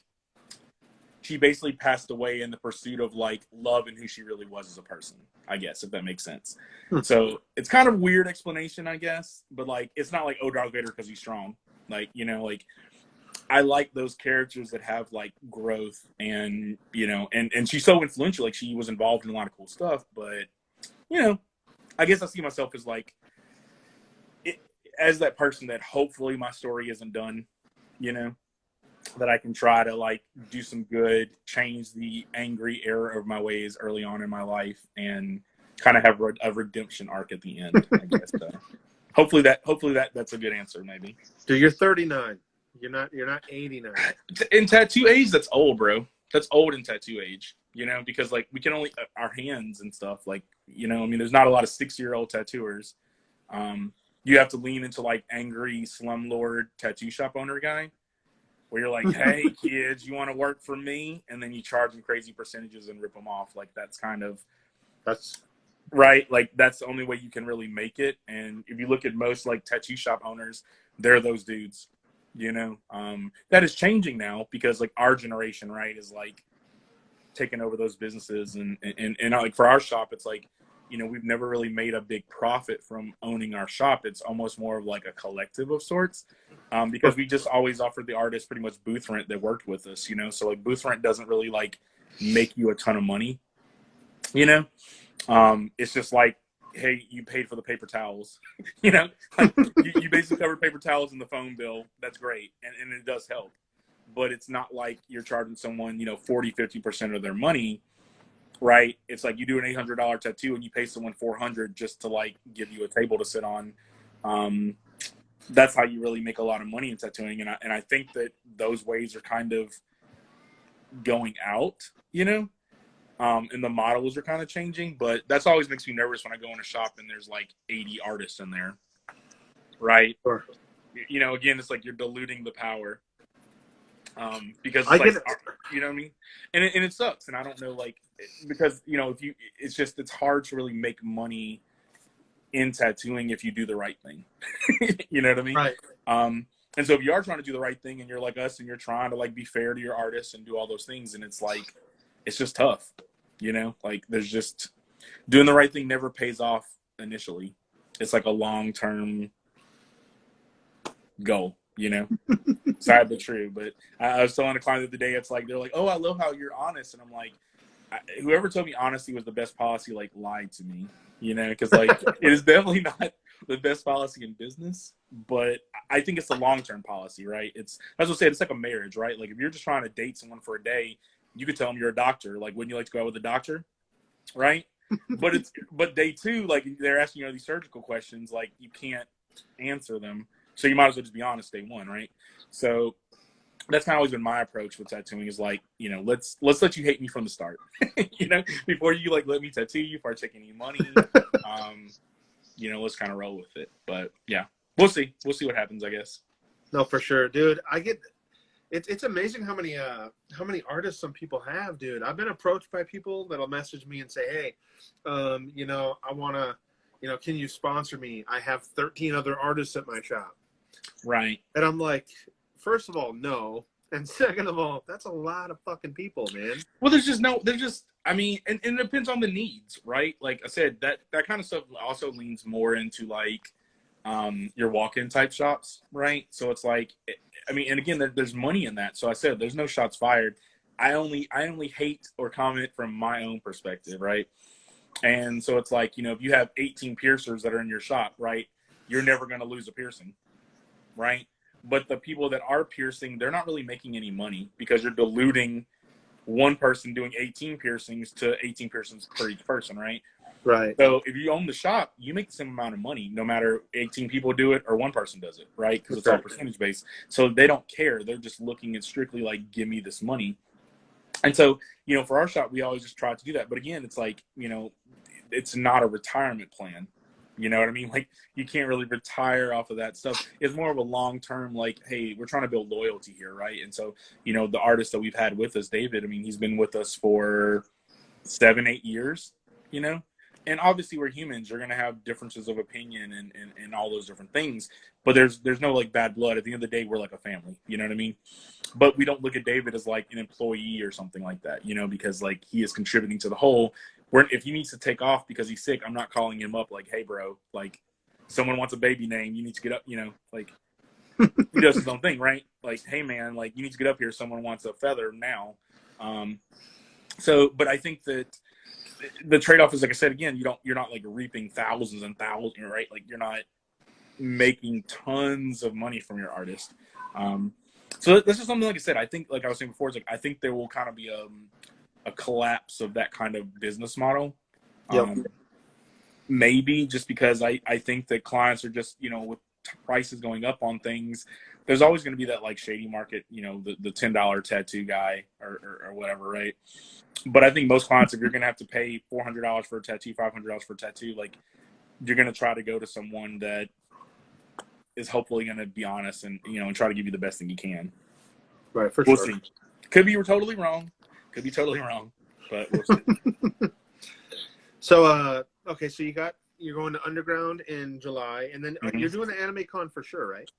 she basically passed away in the pursuit of, like, love and who she really was as a person, I guess, if that makes sense. So it's kind of a weird explanation, I guess, but, like, it's not like, oh, Darth Vader because he's strong. Like, you know, like, I like those characters that have like growth, and you know, and she's so influential. Like she was involved in a lot of cool stuff, but you know, I guess I see myself as like as that person that hopefully my story isn't done. You know, that I can try to like do some good, change the angry error of my ways early on in my life, and kind of have a redemption arc at the end. I guess so. Hopefully that's a good answer. Maybe. Dude, you're 39. You're not 89. In tattoo age, that's old, bro. That's old in tattoo age. You know, because like we can only our hands and stuff. Like you know, I mean, there's not a lot of 6-year-old tattooers. You have to lean into like angry slumlord tattoo shop owner guy, where you're like, hey, kids, you want to work for me? And then you charge them crazy percentages and rip them off. Like, that's right. Like, that's the only way you can really make it. And if you look at most, like, tattoo shop owners, they're those dudes, you know? That is changing now because, like, our generation, right, is, like, taking over those businesses. And like, for our shop, it's like, you know, we've never really made a big profit from owning our shop. It's almost more of like a collective of sorts, because we just always offered the artists pretty much booth rent that worked with us, you know? So like booth rent doesn't really like make you a ton of money, you know? It's just like, hey, you paid for the paper towels, you know? Like you basically covered paper towels in the phone bill. That's great. And it does help, but it's not like you're charging someone, you know, 40-50% of their money. Right, it's like you do an $800 tattoo and you pay someone $400 just to like give you a table to sit on. That's how you really make a lot of money in tattooing, and I think that those ways are kind of going out, you know, and the models are kind of changing. But that's always makes me nervous when I go in a shop and there's like 80 artists in there, right? Sure. You know, again, it's like you're diluting the power. Because it's like, you know what I mean? And it sucks. And I don't know, like, because, you know, it's hard to really make money in tattooing if you do the right thing. You know what I mean? Right. And so if you are trying to do the right thing and you're like us and you're trying to like be fair to your artists and do all those things, and it's like, it's just tough, you know, like there's just doing the right thing never pays off initially. It's like a long-term goal. You know, sad but true. But I was telling a client the other day, it's like, they're like, oh, I love how you're honest. And I'm like, whoever told me honesty was the best policy, like lied to me, you know, because like it is definitely not the best policy in business, but I think it's the long-term policy, right? That's what I said. It's like a marriage, right? Like if you're just trying to date someone for a day, you could tell them you're a doctor. Like, wouldn't you like to go out with a doctor? Right. But day two, like they're asking you these surgical questions, like you can't answer them. So you might as well just be honest day one, right? So that's kind of always been my approach with tattooing is like, you know, let's let you hate me from the start, you know, before you like let me tattoo you, before I take any money, you know, let's kind of roll with it. But yeah, we'll see what happens, I guess. No, for sure, dude. It's amazing how many artists some people have, dude. I've been approached by people that'll message me and say, hey, you know, I want to, you know, can you sponsor me? I have 13 other artists at my shop. Right. And I'm like, first of all, no. And second of all, that's a lot of fucking people, man. Well, I mean, and it depends on the needs, right? Like I said, that kind of stuff also leans more into like your walk-in type shops, right? So it's like, I mean, and again, there's money in that. So I said, there's no shots fired. I only hate or comment from my own perspective, right? And so it's like, you know, if you have 18 piercers that are in your shop, right, you're never going to lose a piercing. Right. But the people that are piercing, they're not really making any money because you're diluting one person doing 18 piercings to 18 piercings per each person. Right. Right. So if you own the shop, you make the same amount of money, no matter 18 people do it or one person does it. Right. Because it's all percentage based. So they don't care. They're just looking at strictly like, give me this money. And so, you know, for our shop, we always just try to do that. But again, it's like, you know, it's not a retirement plan. You know what I mean? Like, you can't really retire off of that stuff. It's more of a long-term, like, hey, we're trying to build loyalty here, right? And so, you know, the artist that we've had with us, David, I mean, he's been with us for 7-8 years, you know? And obviously we're humans. You're going to have differences of opinion and all those different things. But there's no, like, bad blood. At the end of the day, we're like a family. You know what I mean? But we don't look at David as, like, an employee or something like that, you know, because, like, he is contributing to the whole. If he needs to take off because he's sick, I'm not calling him up like, hey, bro, like, someone wants a baby name. You need to get up, you know, like, he does his own thing, right? Like, hey man, like you need to get up here. Someone wants a feather now. But I think that the trade-off is, like I said, again, you're not like reaping thousands and thousands, right? Like you're not making tons of money from your artist. So this is something, like I said, I think, like I was saying before, it's like I think there will kind of be a collapse of that kind of business model. Yep. Maybe just because I think that clients are just, with prices going up on things, there's always going to be that like shady market, the $10 tattoo guy or whatever, right? But I think most clients, if you're going to have to pay $400 for a tattoo, $500 for a tattoo, like you're going to try to go to someone that is hopefully going to be honest and, and try to give you the best thing you can. Right, for We'll sure. see. Could be totally wrong. Could be totally wrong, but we'll see. So, okay, so you're going to Underground in July, and then you're Mhm. doing the Anime Con for sure, right?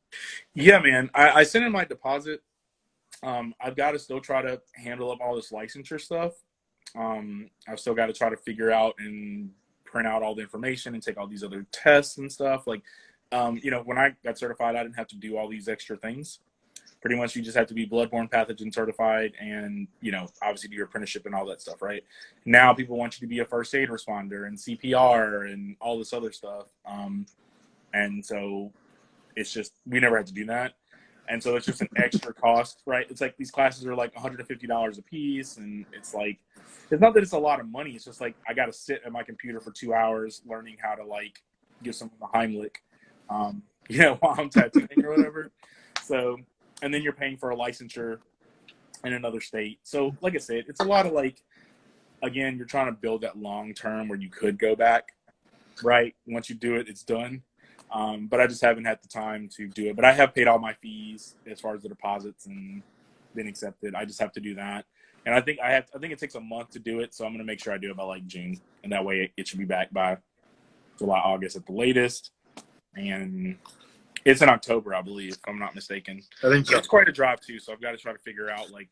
Yeah, man. I sent in my deposit. I've got to still try to handle up all this licensure stuff. I've still got to try to figure out and print out all the information and take all these other tests and stuff. Like, when I got certified, I didn't have to do all these extra things. Pretty much, you just have to be bloodborne pathogen certified and, obviously do your apprenticeship and all that stuff, right? Now people want you to be a first aid responder and CPR and all this other stuff. And so it's just, we never had to do that. And so it's just an extra cost, right? It's like these classes are like $150 a piece. And it's like, it's not that it's a lot of money. It's just like, I got to sit at my computer for 2 hours learning how to like give someone a Heimlich, while I'm tattooing or whatever. So, and then you're paying for a licensure in another state. So like I said, it's a lot of like, again, you're trying to build that long term where you could go back, right? Once you do it, it's done. But I just haven't had the time to do it. But I have paid all my fees as far as the deposits and been accepted. I just have to do that. And I think it takes a month to do it. So I'm going to make sure I do it by like June. And that way it should be back by July, August at the latest. And it's in October, I believe, if I'm not mistaken. I think so. It's quite a drive too. So I've got to try to figure out like,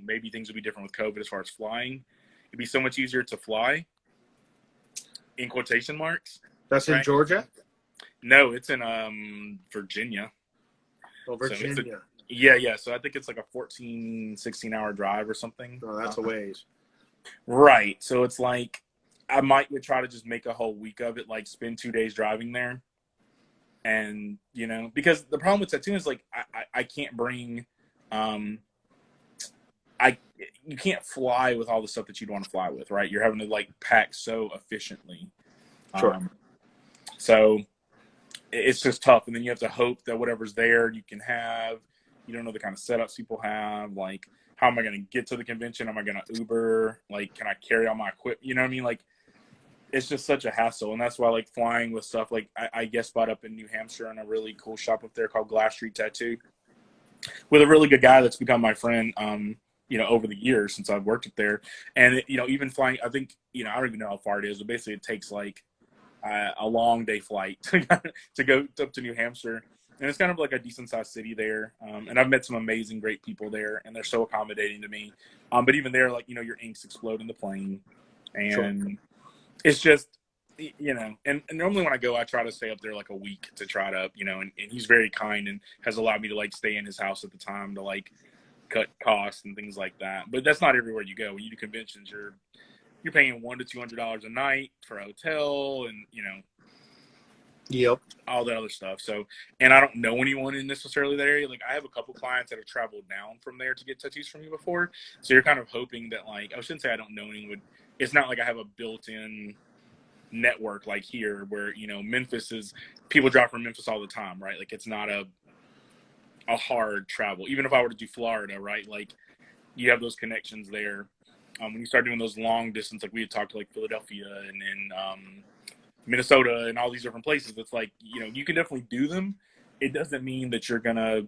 maybe things will be different with COVID as far as flying. It'd be so much easier to fly, in quotation marks. That's right? In Georgia? No, it's in Virginia. Oh, Virginia. So yeah. So I think it's like a 14, 16-hour drive or something. Oh, that's a ways. Right. So it's like I might try to just make a whole week of it, like spend 2 days driving there. And, because the problem with tattooing is like I can't bring you can't fly with all the stuff that you'd want to fly with, right? You're having to like pack so efficiently. Sure. So it's just tough. And then you have to hope that whatever's there you can have. You don't know the kind of setups people have. Like, how am I going to get to the convention? Am I going to Uber? Like, can I carry all my equipment? You know what I mean? Like, it's just such a hassle. And that's why, like, flying with stuff, like, I guest spot up in New Hampshire in a really cool shop up there called Glass Street Tattoo with a really good guy that's become my friend, over the years since I've worked up there. And, even flying, I think, I don't even know how far it is, but basically it takes, like, a long day flight to go up to New Hampshire. And it's kind of like a decent sized city there. And I've met some amazing, great people there, and they're so accommodating to me. But even there, like, your inks explode in the plane. And sure. It's just, and normally when I go, I try to stay up there like a week to try to, and he's very kind and has allowed me to like stay in his house at the time to like cut costs and things like that. But that's not everywhere you go. When you do conventions, you're paying $100 to $200 a night for a hotel and, yep, all that other stuff. So, and I don't know anyone in necessarily that area. Like, I have a couple clients that have traveled down from there to get tattoos from me before. So you're kind of hoping that, like, I shouldn't say I don't know anyone. It's not like I have a built-in network like here where, Memphis is, people drive from Memphis all the time, right? Like, it's not a hard travel. Even if I were to do Florida, right? Like, you have those connections there. When you start doing those long distance, like we had talked to like Philadelphia and then Minnesota and all these different places, it's like, you can definitely do them. It doesn't mean that you're going to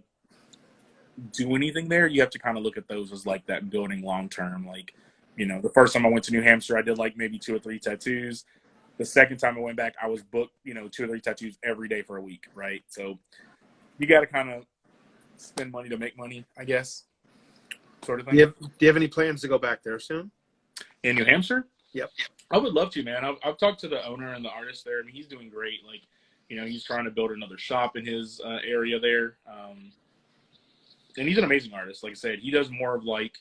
do anything there. You have to kind of look at those as like that building long-term. Like, the first time I went to New Hampshire, I did like maybe 2 or 3 tattoos. The second time I went back, I was booked, 2 or 3 tattoos every day for a week. Right. So you got to kind of spend money to make money, I guess. Sort of thing. Do you have any plans to go back there soon? In New Hampshire? Yep. I would love to, man. I've talked to the owner and the artist there. I mean, he's doing great. Like, He's trying to build another shop in his area there. And he's an amazing artist. Like I said, he does more of like,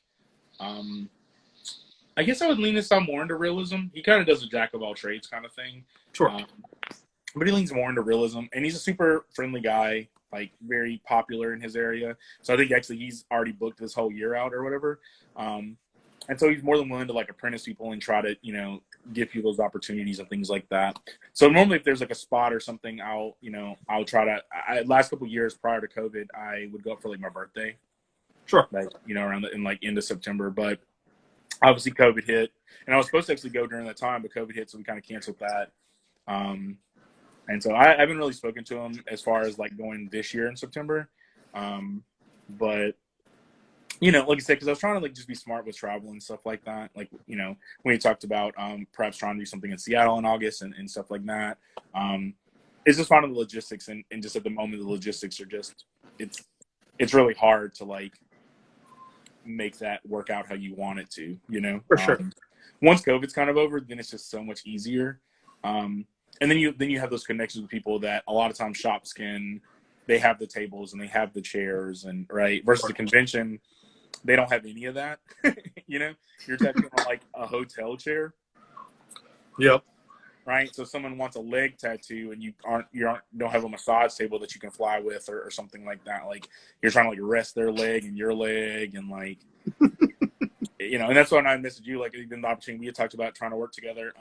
I guess I would lean this time more into realism. He kind of does a jack of all trades kind of thing. Sure. But he leans more into realism, and he's a super friendly guy, like very popular in his area. So I think actually he's already booked this whole year out or whatever. And so he's more than willing to like apprentice people and try to, give you those opportunities and things like that. So normally if there's like a spot or something, I'll try to, last couple of years prior to COVID, I would go up for like my birthday. Sure. Like, around in like end of September, but obviously COVID hit, and I was supposed to actually go during that time, but COVID hit. So we kind of canceled that. And so I haven't really spoken to him as far as like going this year in September. But like I said, because I was trying to like just be smart with travel and stuff like that. Like, when you talked about perhaps trying to do something in Seattle in August and stuff like that. It's just finding the logistics, and just at the moment the logistics are just it's really hard to like make that work out how you want it to, For sure. Once COVID's kind of over, then it's just so much easier. And then you have those connections with people that a lot of times shops they have the tables and they have the chairs, and right, versus the convention, they don't have any of that. You're tattooing on like a hotel chair. Yep. Right. So someone wants a leg tattoo and you don't have a massage table that you can fly with or something like that. Like you're trying to like rest their leg and your leg and like, and that's when I messaged you, like even the opportunity we had talked about trying to work together.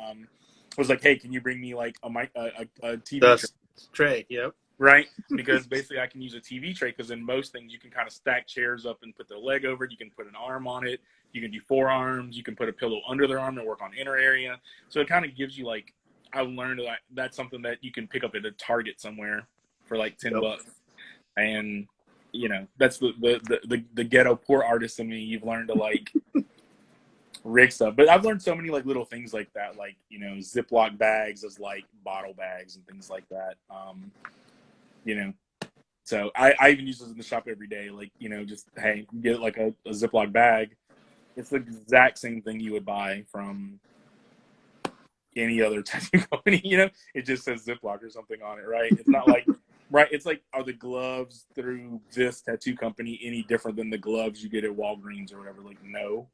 Was like, hey, can you bring me like a TV tray? Yep. Right. Because basically I can use a TV tray, because in most things you can kind of stack chairs up and put their leg over it. You can put an arm on it. You can do forearms. You can put a pillow under their arm and work on inner area. So it kind of gives you like, I learned that that's something that you can pick up at a Target somewhere for like $10. And, that's the ghetto poor artist in me. You've learned to like rig stuff. But I've learned so many like little things like that, like, Ziploc bags as like bottle bags and things like that. So I even use those in the shop every day. Like, just, hey, you get like a Ziploc bag. It's the exact same thing you would buy from any other tattoo company, it just says Ziploc or something on it, right? It's not like, right, it's like, are the gloves through this tattoo company any different than the gloves you get at Walgreens or whatever? Like, no.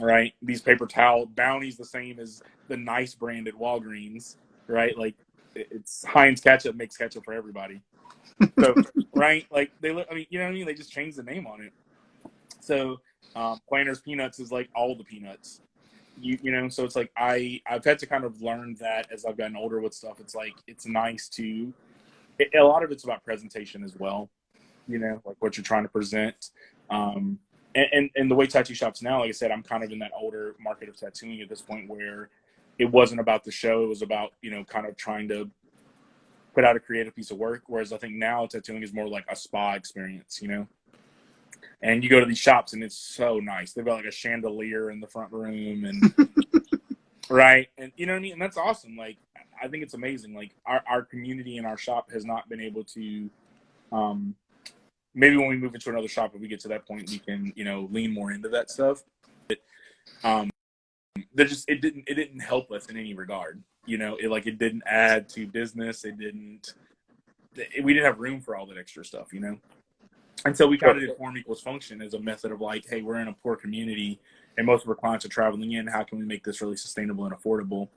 Right? These paper towel, Bounty's the same as the nice brand at Walgreens, right? Like, it's Heinz ketchup makes ketchup for everybody. So, right? Like, they look, you know what I mean? They just changed the name on it. So, Planters Peanuts is like all the peanuts. So it's like I've had to kind of learn that as I've gotten older with stuff. It's like it's nice to a lot of it's about presentation as well, like what you're trying to present. And the way tattoo shops now, like I said, I'm kind of in that older market of tattooing at this point where it wasn't about the show. It was about, kind of trying to put out a creative piece of work. Whereas I think now tattooing is more like a spa experience, And you go to these shops and it's so nice. They've got like a chandelier in the front room and right. And you know what I mean? And that's awesome. Like, I think it's amazing. Like our community in our shop has not been able to, maybe when we move into another shop, if we get to that point, we can, lean more into that stuff. But, it didn't help us in any regard. It didn't add to business. We didn't have room for all that extra stuff, And so we kind of did form equals function as a method of like, hey, we're in a poor community and most of our clients are traveling in. How can we make this really sustainable and affordable?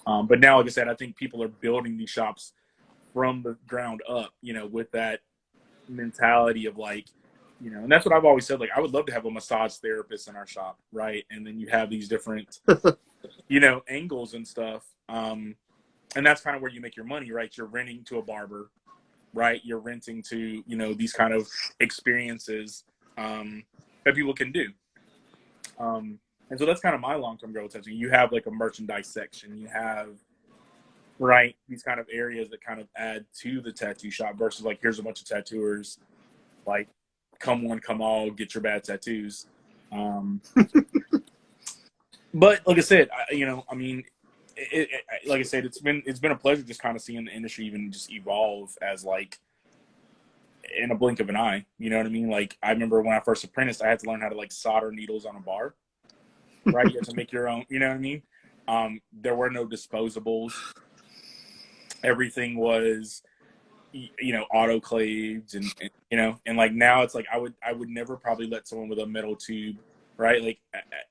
But now, like I said, I think people are building these shops from the ground up, with that mentality of like, and that's what I've always said. Like, I would love to have a massage therapist in our shop, right? And then you have these different, angles and stuff. And that's kind of where you make your money, right? You're renting to a barber. Right, you're renting to these kind of experiences that people can do, and so that's kind of my long-term goal with tattooing. You have like a merchandise section, you have these kind of areas that kind of add to the tattoo shop versus like here's a bunch of tattooers, like come one, come all, get your bad tattoos. But like I said, like I said, it's been a pleasure just kind of seeing the industry even just evolve as like in a blink of an eye. You know what I mean? Like I remember when I first apprenticed, I had to learn how to like solder needles on a bar. Right? You have to make your own. You know what I mean? There were no disposables. everything was, autoclaved and like now it's like I would never probably let someone with a metal tube, right? Like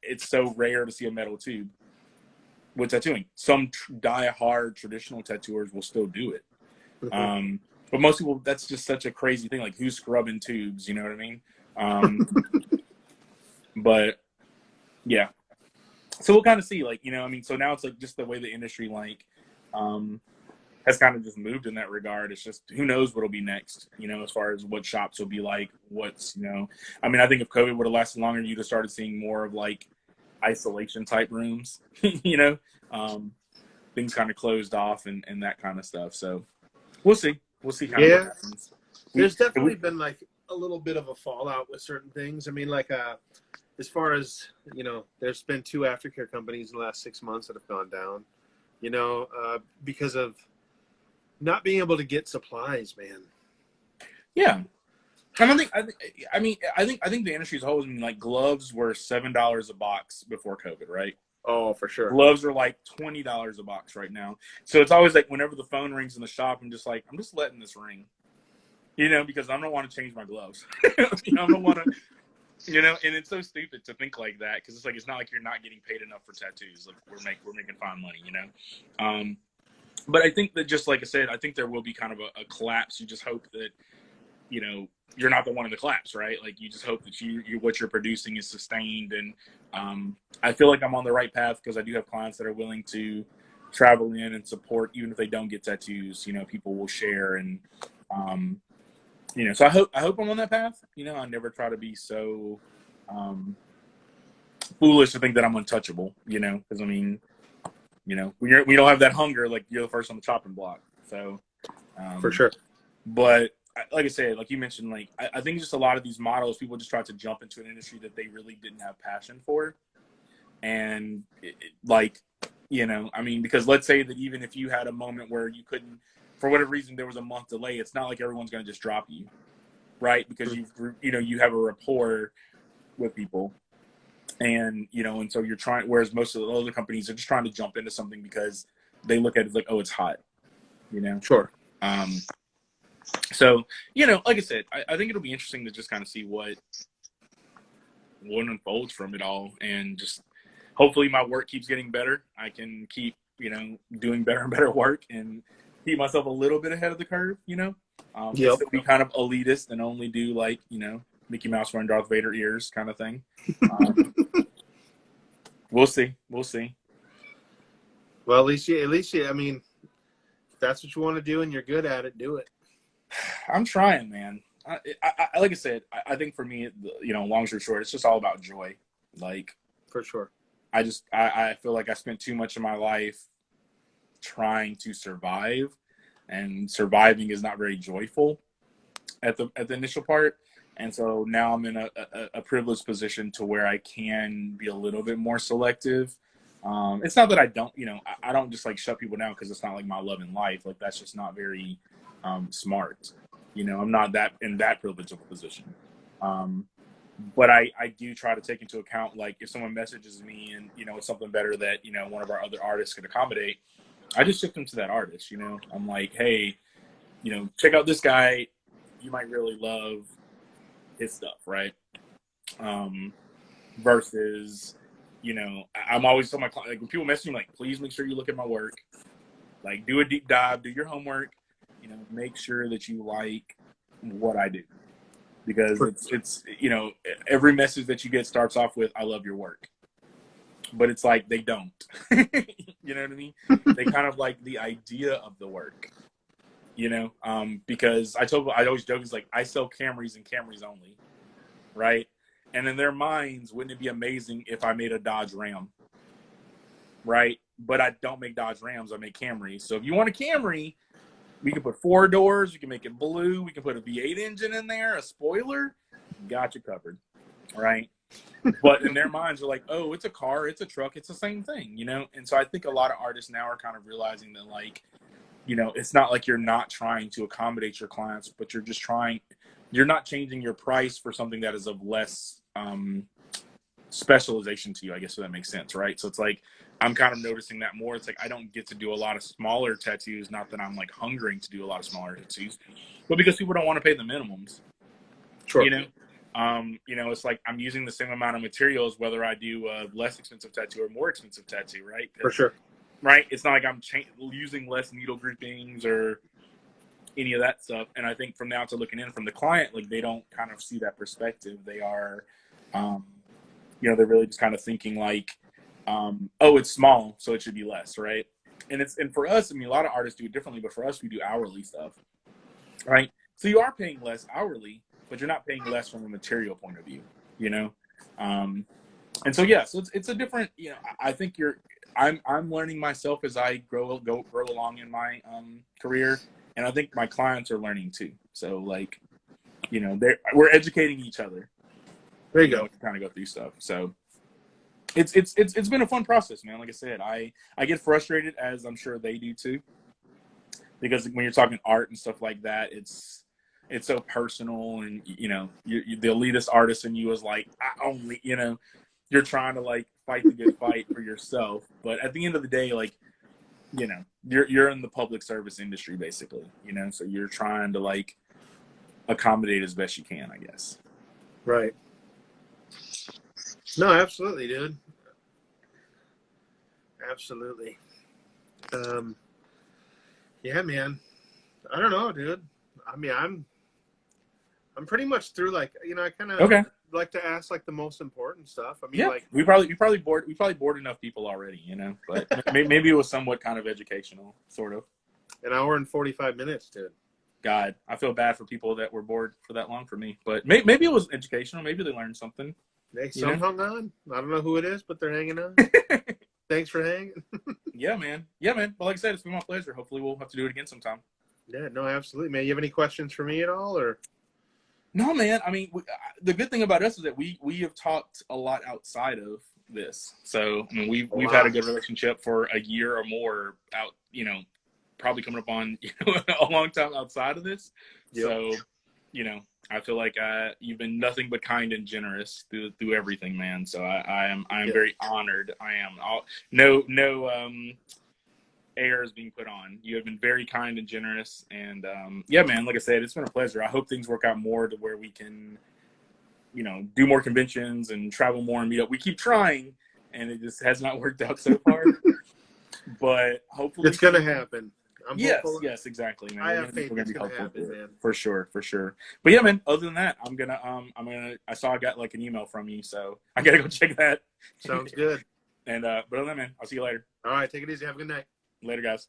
it's so rare to see a metal tube with tattooing. Some die-hard traditional tattooers will still do it. But most people, that's just such a crazy thing. Like, who's scrubbing tubes? You know what I mean? But yeah, so we'll kind of see. Like, so now it's like just the way the industry has kind of just moved in that regard. It's just who knows what'll be next. As far as what shops will be like. I think if COVID would have lasted longer, you'd have started seeing more of like isolation type rooms. Things kind of closed off and that kind of stuff. So we'll see. We'll see kind of what happens. There's definitely been like a little bit of a fallout with certain things. I mean, like as far as, there's been 2 aftercare companies in the last 6 months that have gone down, because of not being able to get supplies, man. Yeah. And I think the industry's always been like gloves were $7 a box before COVID, right? Oh, for sure. Gloves are like $20 a box right now. So it's always like whenever the phone rings in the shop, I'm just letting this ring, because I don't want to change my gloves. I don't want to, and it's so stupid to think like that because it's like it's not like you're not getting paid enough for tattoos. Like we're making fine money, But I think that just like I said, I think there will be kind of a collapse. You just hope that, you're not the one in the collapse, right? Like you just hope that you what you're producing is sustained. And I feel like I'm on the right path because I do have clients that are willing to travel in and support, even if they don't get tattoos. People will share and so I hope I'm on that path. I never try to be so foolish to think that I'm untouchable. Because we don't have that hunger. Like you're the first on the chopping block. So for sure. But like I said, like you mentioned, like I think just a lot of these models, people just try to jump into an industry that they really didn't have passion for. And because let's say that even if you had a moment where you couldn't, for whatever reason, there was a month delay, it's not like everyone's going to just drop you, right? Because you have a rapport with people. And, and so you're trying, whereas most of the other companies are just trying to jump into something because they look at it like, oh, it's hot, Sure. So, like I said, I think it'll be interesting to just kind of see what unfolds from it all. And just hopefully my work keeps getting better. I can keep, doing better and better work and keep myself a little bit ahead of the curve, Yep. Be kind of elitist and only do like, Mickey Mouse wearing Darth Vader ears kind of thing. We'll see. Well, at least you, I mean, if that's what you want to do and you're good at it, do it. I'm trying, man. I like I said, I think for me, long story short, it's just all about joy. Like, for sure. I feel like I spent too much of my life trying to survive, and surviving is not very joyful at the initial part. And so now I'm in a privileged position to where I can be a little bit more selective. It's not that I don't, I don't just like shut people down because it's not like my love in life. Like that's just not very smart. I'm not in that privileged of a position. But I do try to take into account, like if someone messages me and, it's something better that, one of our other artists could accommodate, I just shift them to that artist. I'm like, hey, check out this guy. You might really love his stuff, right? Versus, I'm always telling my client, like when people message me, like, please make sure you look at my work, like do a deep dive, do your homework, make sure that you like what I do, because it's every message that you get starts off with, I love your work, but it's like, they don't, you know what I mean? They kind of like the idea of the work, because I always joke, it's like, I sell Camrys and Camrys only, right? And in their minds, wouldn't it be amazing if I made a Dodge Ram, right? But I don't make Dodge Rams, I make Camrys. So if you want a Camry, we can put 4 doors, we can make it blue, we can put a V8 engine in there, a spoiler, got you covered, right? But in their minds, they're like, oh, it's a car, it's a truck, it's the same thing, And so I think a lot of artists now are kind of realizing that, like, it's not like you're not trying to accommodate your clients, but you're not changing your price for something that is of less specialization to you, I guess, if that makes sense, right? So it's like, I'm kind of noticing that more. It's like I don't get to do a lot of smaller tattoos. Not that I'm like hungering to do a lot of smaller tattoos, but because people don't want to pay the minimums. Sure. It's like I'm using the same amount of materials whether I do a less expensive tattoo or more expensive tattoo, right? For sure. Right? It's not like I'm using less needle groupings or any of that stuff. And I think from the outside looking in, from the client, like they don't kind of see that perspective. They are, they're really just kind of thinking like, oh, it's small, so it should be less, right? And for us, I mean, a lot of artists do it differently, but for us, we do hourly stuff, right? So you are paying less hourly, but you're not paying less from a material point of view, you know? And so, yeah, so it's a different, I think I'm learning myself as I grow along in my career. And I think my clients are learning too. So like, we're educating each other. There you go. To kind of go through stuff. So it's been a fun process, man. Like I said, I get frustrated, as I'm sure they do too, because when you're talking art and stuff like that, it's so personal, and the elitist artist in you is like, I only, you're trying to like fight the good fight for yourself, but at the end of the day, like, you're in the public service industry basically, so you're trying to like accommodate as best you can, I guess. Right. No, absolutely, dude. Absolutely. Yeah, man. I don't know, dude. I mean, I'm pretty much through. Like, I kind of like to ask like the most important stuff. I mean, yeah, like we probably bored enough people already, but maybe it was somewhat kind of educational, sort of. An hour and 45 minutes, dude. God, I feel bad for people that were bored for that long for me, but maybe it was educational. Maybe they learned something. Some hung on. I don't know who it is, but they're hanging on. Thanks for hanging. Yeah, man. Well, like I said, it's been my pleasure. Hopefully we'll have to do it again sometime. Yeah, no, absolutely, man. You have any questions for me at all, or? No, man. I mean, the good thing about us is that we have talked a lot outside of this. So, I mean, we've had a good relationship for a year or more out, probably coming up on a long time outside of this. Yep. So, I feel like you've been nothing but kind and generous through everything, man. So I am very honored. I am no airs being put on. You have been very kind and generous, and yeah, man. Like I said, it's been a pleasure. I hope things work out more to where we can, do more conventions and travel more and meet up. We keep trying, and it just has not worked out so far. But hopefully, it's gonna happen. Yes, exactly, man. I have faith it's gonna happen, man. For sure. But yeah, man. Other than that, I saw I got like an email from you, so I gotta go check that. Sounds good. And but other than that, man, I'll see you later. All right, take it easy. Have a good night. Later, guys.